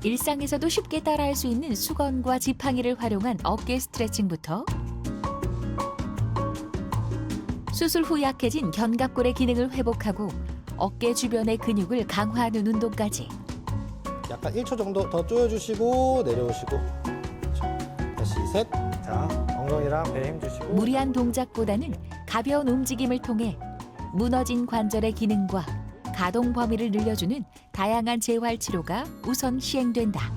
일상에서도 쉽게 따라할 수 있는 수건과 지팡이를 활용한 어깨 스트레칭부터 수술 후 약해진 견갑골의 기능을 회복하고 어깨 주변의 근육을 강화하는 운동까지 약간 1초 정도 더 조여주시고 내려오시고 다시 셋. 자, 엉덩이랑 배에 힘 주시고 무리한 동작보다는 가벼운 움직임을 통해 무너진 관절의 기능과 가동 범위를 늘려주는 다양한 재활 치료가 우선 시행된다.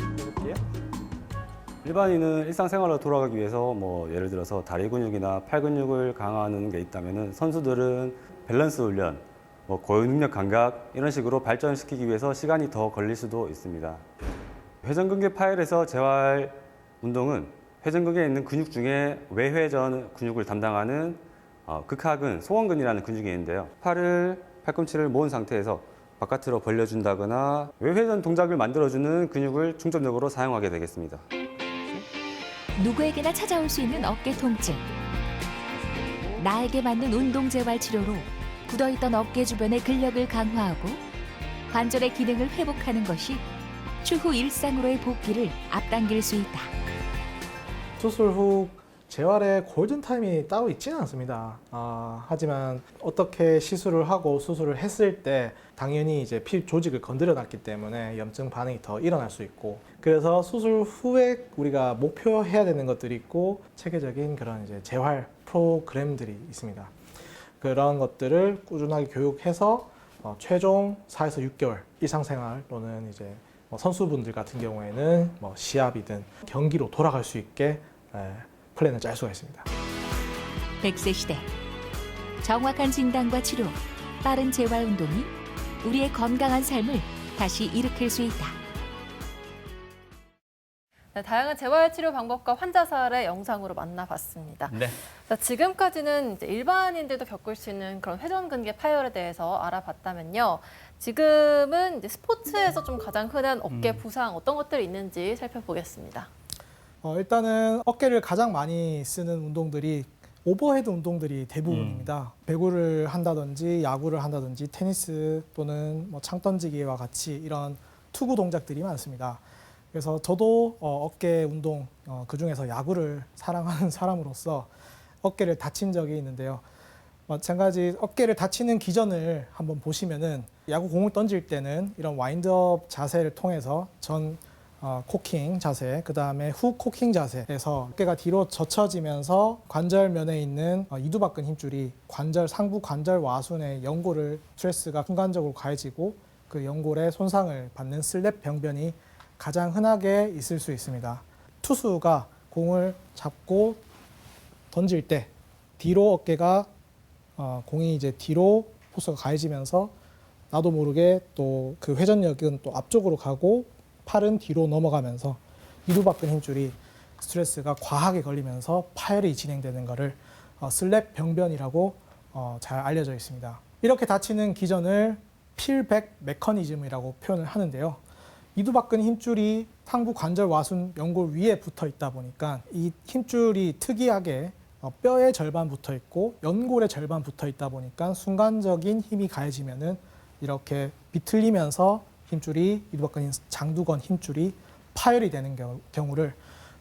일반인은 일상생활로 돌아가기 위해서 예를 들어서 다리 근육이나 팔 근육을 강화하는 게 있다면 선수들은 밸런스 훈련, 고유 능력 감각 이런 식으로 발전시키기 위해서 시간이 더 걸릴 수도 있습니다. 회전근개 파열에서 재활 운동은 회전근개에 있는 근육 중에 외회전 근육을 담당하는 극하근, 소원근이라는 근육이 있는데요. 팔꿈치를 모은 상태에서 바깥으로 벌려준다거나 외회전 동작을 만들어주는 근육을 중점적으로 사용하게 되겠습니다. 누구에게나 찾아올 수 있는 어깨 통증. 나에게 맞는 운동 재활 치료로 굳어있던 어깨 주변의 근력을 강화하고 관절의 기능을 회복하는 것이 추후 일상으로의 복귀를 앞당길 수 있다. 수술 후 재활의 골든타임이 따로 있지는 않습니다. 하지만 어떻게 시술을 하고 수술을 했을 때 당연히 이제 피 조직을 건드려 놨기 때문에 염증 반응이 더 일어날 수 있고, 그래서 수술 후에 우리가 목표해야 되는 것들이 있고 체계적인 그런 이제 재활 프로그램들이 있습니다. 그런 것들을 꾸준하게 교육해서 최종 4에서 6개월 일상생활 또는 이제 선수분들 같은 경우에는 시합이든 경기로 돌아갈 수 있게 플랜을 짤 수가 있습니다. 100세 시대. 정확한 진단과 치료, 빠른 재활 운동이 우리의 건강한 삶을 다시 일으킬 수 있다. 네, 다양한 재활 치료 방법과 환자 사례 영상으로 만나봤습니다. 네. 자, 지금까지는 이제 일반인들도 겪을 수 있는 그런 회전근개 파열에 대해서 알아봤다면요. 지금은 이제 스포츠에서 좀 가장 흔한 어깨 부상 어떤 것들이 있는지 살펴보겠습니다. 일단은 어깨를 가장 많이 쓰는 운동들이 오버헤드 운동들이 대부분입니다. 배구를 한다든지 야구를 한다든지 테니스 또는 창 던지기와 같이 이런 투구 동작들이 많습니다. 그래서 저도 어깨 운동, 그중에서 야구를 사랑하는 사람으로서 어깨를 다친 적이 있는데요. 마찬가지 어깨를 다치는 기전을 한번 보시면은 야구 공을 던질 때는 이런 와인드업 자세를 통해서 전 코킹 자세, 그 다음에 후 코킹 자세에서 어깨가 뒤로 젖혀지면서 관절면에 있는 이두박근 힘줄이 관절 상부 관절 와순의 연골을 스트레스가 순간적으로 가해지고 그 연골에 손상을 받는 슬랩 병변이 가장 흔하게 있을 수 있습니다. 투수가 공을 잡고 던질 때 뒤로 어깨가 공이 이제 뒤로 포스가 가해지면서 나도 모르게 또 그 회전력은 또 앞쪽으로 가고 팔은 뒤로 넘어가면서 이두박근 힘줄이 스트레스가 과하게 걸리면서 파열이 진행되는 것을 슬랩 병변이라고 잘 알려져 있습니다. 이렇게 다치는 기전을 필백 메커니즘이라고 표현을 하는데요. 이두박근 힘줄이 상부 관절 와순 연골 위에 붙어 있다 보니까 이 힘줄이 특이하게 뼈의 절반 붙어 있고 연골의 절반 붙어 있다 보니까 순간적인 힘이 가해지면은 이렇게 비틀리면서 힘줄이 이두박근 장두건 힘줄이 파열이 되는 경우를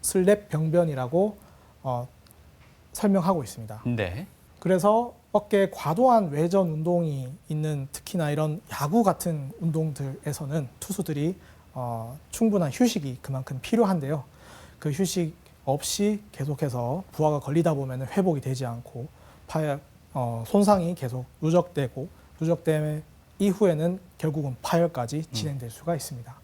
슬랩 병변이라고 설명하고 있습니다. 네. 그래서 어깨에 과도한 외전 운동이 있는 특히나 이런 야구 같은 운동들에서는 투수들이 충분한 휴식이 그만큼 필요한데요. 그 휴식 없이 계속해서 부하가 걸리다 보면 회복이 되지 않고 손상이 계속 누적되고 누적됨 이후에는 결국은 파열까지 진행될 수가 있습니다.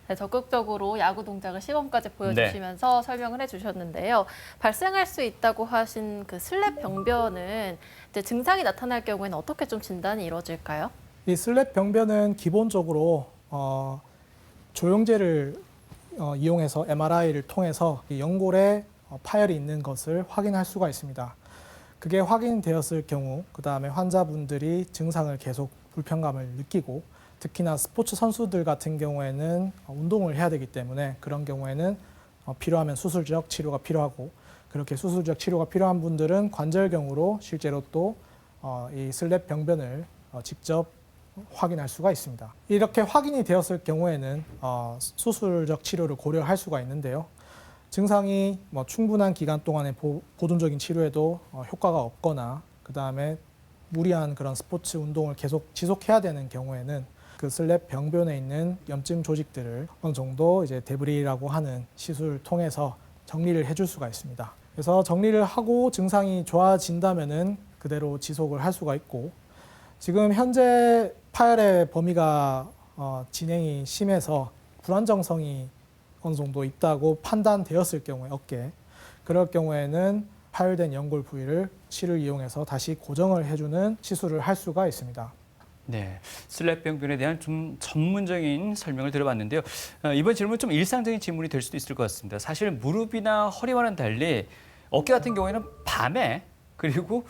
네, 적극적으로 야구 동작을 시범까지 보여주시면서 설명을 해주셨는데요. 발생할 수 있다고 하신 그 슬랩 병변은 이제 증상이 나타날 경우에는 어떻게 좀 진단이 이루어질까요? 이 슬랩 병변은 기본적으로 조영제를 이용해서 MRI를 통해서 연골에 파열이 있는 것을 확인할 수가 있습니다. 그게 확인되었을 경우 그 다음에 환자분들이 증상을 계속 불편감을 느끼고 특히나 스포츠 선수들 같은 경우에는 운동을 해야 되기 때문에 그런 경우에는 필요하면 수술적 치료가 필요하고 그렇게 수술적 치료가 필요한 분들은 관절경으로 실제로 또 이 슬랩 병변을 직접 확인할 수가 있습니다. 이렇게 확인이 되었을 경우에는 수술적 치료를 고려할 수가 있는데요. 증상이 충분한 기간 동안에 보존적인 치료에도 효과가 없거나 그 다음에 무리한 그런 스포츠 운동을 계속 지속해야 되는 경우에는 그 슬랩 병변에 있는 염증 조직들을 어느 정도 이제 데브리라고 하는 시술을 통해서 정리를 해줄 수가 있습니다. 그래서 정리를 하고 증상이 좋아진다면은 그대로 지속을 할 수가 있고 지금 현재 파열의 범위가 진행이 심해서 불안정성이 어느 정도 있다고 판단되었을 경우에 어깨 그럴 경우에는 파열된 연골 부위를 실을 이용해서 다시 고정을 해주는 시술을 할 수가 있습니다. 네, 슬랩 병변에 대한 좀 전문적인 설명을 들어봤는데요. 이번 질문은 좀 일상적인 질문이 될 수도 있을 것 같습니다. 사실 무릎이나 허리와는 달리 어깨 같은 경우에는 밤에 그리고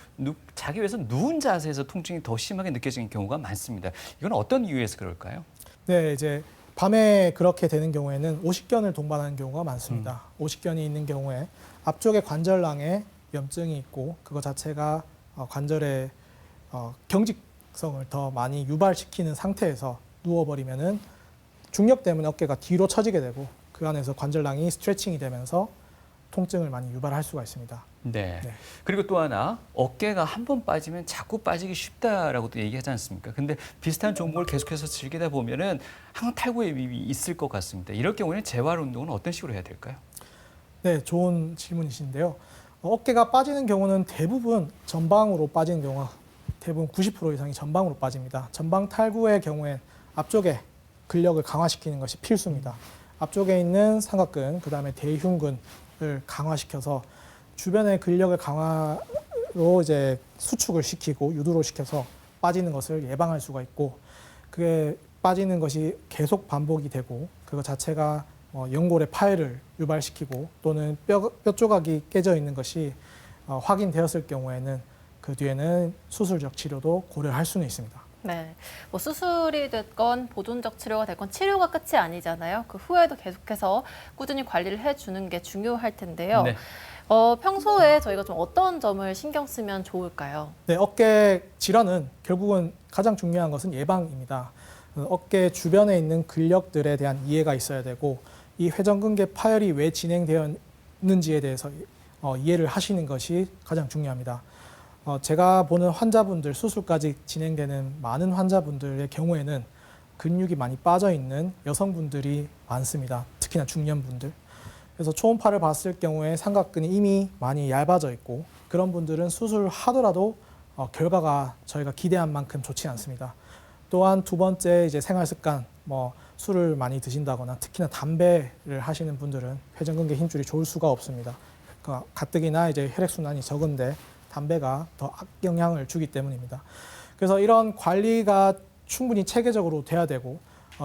자기 위해서 누운 자세에서 통증이 더 심하게 느껴지는 경우가 많습니다. 이건 어떤 이유에서 그럴까요? 네, 이제 밤에 그렇게 되는 경우에는 오십견을 동반하는 경우가 많습니다. 오십견이 있는 경우에 앞쪽의 관절낭에 염증이 있고 그거 자체가 관절의 경직성을 더 많이 유발시키는 상태에서 누워버리면은 중력 때문에 어깨가 뒤로 처지게 되고 그 안에서 관절낭이 스트레칭이 되면서 통증을 많이 유발할 수가 있습니다. 네. 네. 그리고 또 하나 어깨가 한 번 빠지면 자꾸 빠지기 쉽다라고도 얘기하지 않습니까? 근데 비슷한 종목을 계속해서 즐기다 보면은 항상 탈구의 위험이 있을 것 같습니다. 이럴 경우에는 재활 운동은 어떤 식으로 해야 될까요? 네, 좋은 질문이신데요. 어깨가 빠지는 경우는 대부분 전방으로 빠지는 경우가 대부분 90% 이상이 전방으로 빠집니다. 전방 탈구의 경우엔 앞쪽에 근력을 강화시키는 것이 필수입니다. 앞쪽에 있는 삼각근, 그다음에 대흉근을 강화시켜서 주변의 근력을 강화로 이제 수축을 시키고 유도를 시켜서 빠지는 것을 예방할 수가 있고 그게 빠지는 것이 계속 반복이 되고 그거 자체가 연골의 파열을 유발시키고 또는 뼈 조각이 깨져 있는 것이 확인되었을 경우에는 그 뒤에는 수술적 치료도 고려할 수는 있습니다. 네, 뭐 수술이 됐건 보존적 치료가 됐건 치료가 끝이 아니잖아요. 그 후에도 계속해서 꾸준히 관리를 해주는 게 중요할 텐데요. 네. 평소에 저희가 좀 어떤 점을 신경 쓰면 좋을까요? 네, 어깨 질환은 결국은 가장 중요한 것은 예방입니다. 어깨 주변에 있는 근력들에 대한 이해가 있어야 되고 이 회전근개 파열이 왜 진행되었는지에 대해서 이해를 하시는 것이 가장 중요합니다. 제가 보는 환자분들, 수술까지 진행되는 많은 환자분들의 경우에는 근육이 많이 빠져 있는 여성분들이 많습니다. 특히나 중년분들. 그래서 초음파를 봤을 경우에 삼각근이 이미 많이 얇아져 있고 그런 분들은 수술하더라도 결과가 저희가 기대한 만큼 좋지 않습니다. 또한 두 번째 이제 생활 습관, 술을 많이 드신다거나 특히나 담배를 하시는 분들은 회전근개 힘줄이 좋을 수가 없습니다. 가뜩이나 이제 혈액순환이 적은데 담배가 더 악영향을 주기 때문입니다. 그래서 이런 관리가 충분히 체계적으로 돼야 되고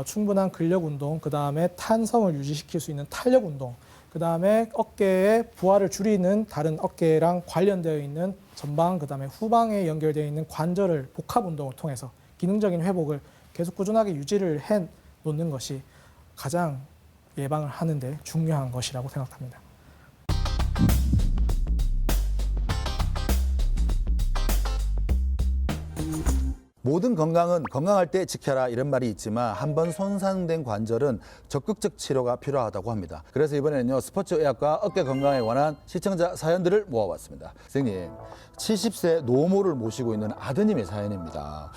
충분한 근력 운동, 그 다음에 탄성을 유지시킬 수 있는 탄력 운동, 그 다음에 어깨의 부하를 줄이는 다른 어깨랑 관련되어 있는 전방, 그 다음에 후방에 연결되어 있는 관절을 복합 운동을 통해서 기능적인 회복을 계속 꾸준하게 유지를 해 놓는 것이 가장 예방을 하는 데 중요한 것이라고 생각합니다. 모든 건강은 건강할 때 지켜라 이런 말이 있지만 한번 손상된 관절은 적극적 치료가 필요하다고 합니다. 그래서 이번에는요 스포츠의학과 어깨 건강에 관한 시청자 사연들을 모아봤습니다. 선생님, 70세 노모를 모시고 있는 아드님의 사연입니다.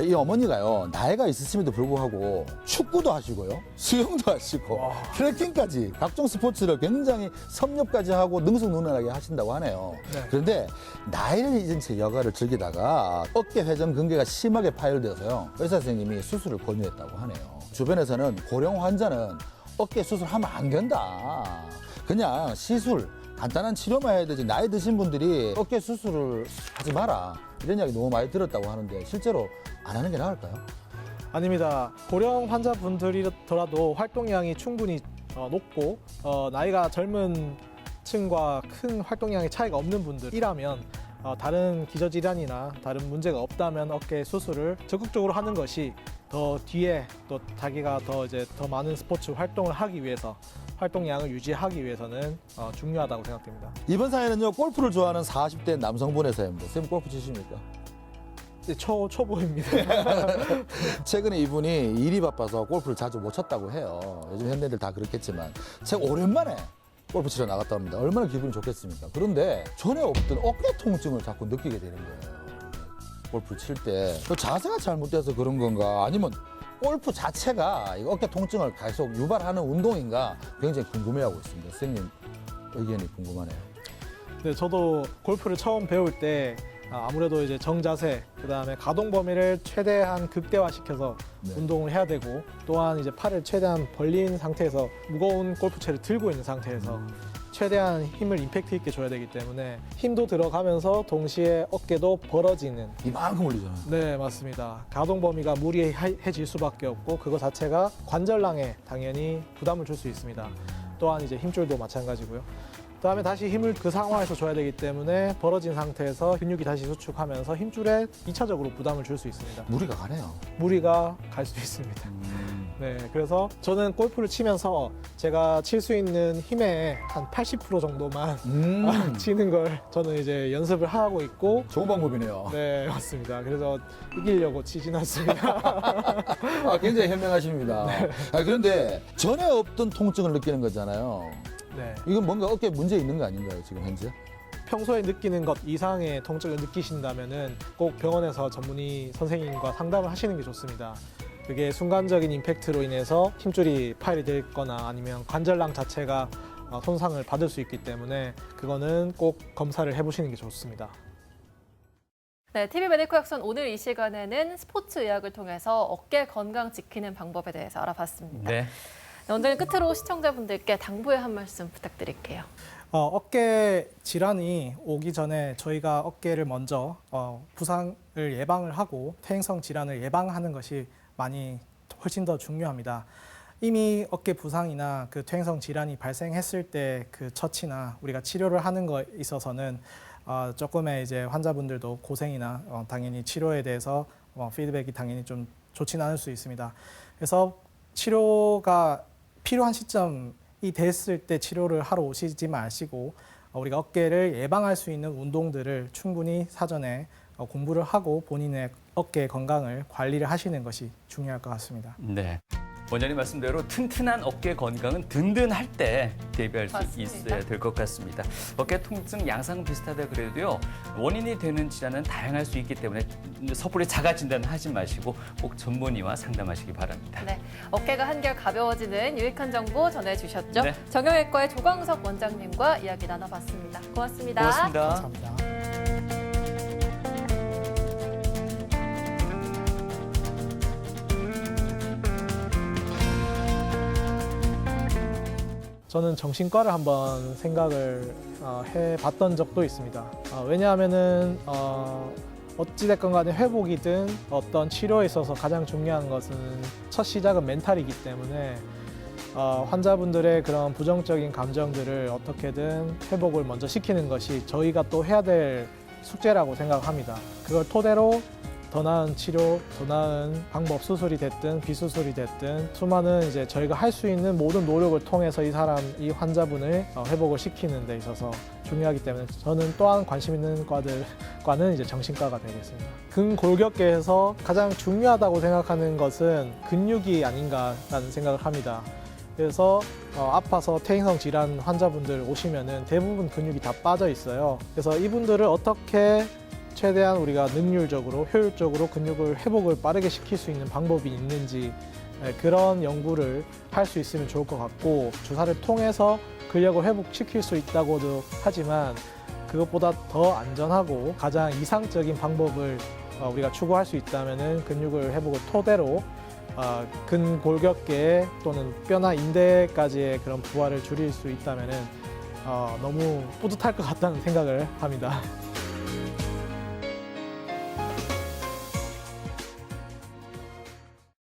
이 어머니가요 나이가 있으심에도 불구하고 축구도 하시고요 수영도 하시고 트레킹까지 각종 스포츠를 굉장히 섭렵까지 하고 능숙능란하게 하신다고 하네요. 네. 그런데 나이를 잊은 채 여가를 즐기다가 어깨 회전 근개가 심하게 파열되어서요 의사 선생님이 수술을 권유했다고 하네요. 주변에서는 고령 환자는 어깨 수술하면 안 된다, 그냥 시술 간단한 치료만 해야 되지 나이 드신 분들이 어깨 수술을 하지 마라 이런 이야기 너무 많이 들었다고 하는데 실제로 안 하는 게 나을까요? 아닙니다. 고령 환자분들이더라도 활동량이 충분히 높고 나이가 젊은 층과 큰 활동량의 차이가 없는 분들이라면 다른 기저질환이나 다른 문제가 없다면 어깨 수술을 적극적으로 하는 것이 더 뒤에 또 자기가 더 많은 스포츠 활동을 하기 위해서 활동량을 유지하기 위해서는 중요하다고 생각됩니다. 이번 사연은요 골프를 좋아하는 40대 남성분의 사연입니다. 선생님 골프 치십니까? 네, 초보입니다. 최근에 이분이 일이 바빠서 골프를 자주 못 쳤다고 해요. 요즘 현대인들 다 그렇겠지만 제가 오랜만에 골프 치러 나갔다 옵니다. 얼마나 기분이 좋겠습니까? 그런데 전에 없던 어깨 통증을 자꾸 느끼게 되는 거예요. 골프 칠 때 자세가 잘못돼서 그런 건가 아니면 골프 자체가 이 어깨 통증을 계속 유발하는 운동인가 굉장히 궁금해하고 있습니다. 선생님 의견이 궁금하네요. 네, 저도 골프를 처음 배울 때 아무래도 이제 정자세, 그다음에 가동 범위를 최대한 극대화시켜서 네. 운동을 해야 되고 또한 이제 팔을 최대한 벌린 상태에서 무거운 골프채를 들고 있는 상태에서 최대한 힘을 임팩트 있게 줘야 되기 때문에 힘도 들어가면서 동시에 어깨도 벌어지는. 이만큼 올리잖아요. 네, 맞습니다. 가동 범위가 무리해질 수밖에 없고 그거 자체가 관절낭에 당연히 부담을 줄 수 있습니다. 또한 이제 힘줄도 마찬가지고요. 그다음에 다시 힘을 그 상황에서 줘야 되기 때문에 벌어진 상태에서 근육이 다시 수축하면서 힘줄에 2차적으로 부담을 줄 수 있습니다. 무리가 가네요. 무리가 갈 수 있습니다. 네, 그래서 저는 골프를 치면서 제가 칠 수 있는 힘의 한 80% 정도만 치는 걸 저는 이제 연습을 하고 있고. 좋은 방법이네요. 네, 맞습니다. 그래서 이기려고 치진 않습니다. 아, 굉장히 현명하십니다. 아, 그런데 전에 없던 통증을 느끼는 거잖아요. 네. 이건 뭔가 어깨에 문제 있는 거 아닌가요, 지금 현재? 평소에 느끼는 것 이상의 통증을 느끼신다면은 꼭 병원에서 전문의 선생님과 상담을 하시는 게 좋습니다. 그게 순간적인 임팩트로 인해서 힘줄이 파열이 됐거나 아니면 관절낭 자체가 손상을 받을 수 있기 때문에 그거는 꼭 검사를 해보시는 게 좋습니다. 네, TV 메디컬 약선 오늘 이 시간에는 스포츠 의학을 통해서 어깨 건강 지키는 방법에 대해서 알아봤습니다. 네. 네, 오늘 끝으로 시청자분들께 당부의 한 말씀 부탁드릴게요. 어깨 질환이 오기 전에 저희가 어깨를 먼저 부상을 예방을 하고 퇴행성 질환을 예방하는 것이 훨씬 더 중요합니다. 이미 어깨 부상이나 그 퇴행성 질환이 발생했을 때 그 처치나 우리가 치료를 하는 거에 있어서는 조금의 이제 환자분들도 고생이나 당연히 치료에 대해서 피드백이 당연히 좀 좋지는 않을 수 있습니다. 그래서 치료가 필요한 시점이 됐을 때 치료를 하러 오시지 마시고 우리가 어깨를 예방할 수 있는 운동들을 충분히 사전에 공부를 하고 본인의 어깨 건강을 관리를 하시는 것이 중요할 것 같습니다. 네. 원장님 말씀대로 튼튼한 어깨 건강은 든든할 때 대비할 수 맞습니다. 있어야 될 것 같습니다. 어깨 통증 양상 비슷하다 그래도요. 원인이 되는 질환은 다양할 수 있기 때문에 섣불리 자가 진단하지 마시고 꼭 전문의와 상담하시기 바랍니다. 네, 어깨가 한결 가벼워지는 유익한 정보 전해주셨죠? 네. 정형외과의 조광석 원장님과 이야기 나눠봤습니다. 고맙습니다. 고맙습니다. 감사합니다. 저는 정신과를 한번 생각을 해봤던 적도 있습니다. 왜냐하면은 어찌됐건 간에 회복이든 어떤 치료에 있어서 가장 중요한 것은 첫 시작은 멘탈이기 때문에 환자분들의 그런 부정적인 감정들을 어떻게든 회복을 먼저 시키는 것이 저희가 또 해야 될 숙제라고 생각합니다. 그걸 토대로 더 나은 치료, 더 나은 방법, 수술이 됐든 비수술이 됐든 수많은 이제 저희가 할 수 있는 모든 노력을 통해서 이 환자분을 회복을 시키는 데 있어서 중요하기 때문에 저는 또한 관심 있는 과는 이제 정신과가 되겠습니다. 근골격계에서 가장 중요하다고 생각하는 것은 근육이 아닌가라는 생각을 합니다. 그래서 아파서 퇴행성 질환 환자분들 오시면은 대부분 근육이 다 빠져 있어요. 그래서 이분들을 어떻게 최대한 우리가 능률적으로 효율적으로 근육을 회복을 빠르게 시킬 수 있는 방법이 있는지 그런 연구를 할 수 있으면 좋을 것 같고 주사를 통해서 근력을 회복시킬 수 있다고도 하지만 그것보다 더 안전하고 가장 이상적인 방법을 우리가 추구할 수 있다면은 근육을 회복을 토대로 근골격계 또는 뼈나 인대까지의 그런 부하를 줄일 수 있다면은 너무 뿌듯할 것 같다는 생각을 합니다.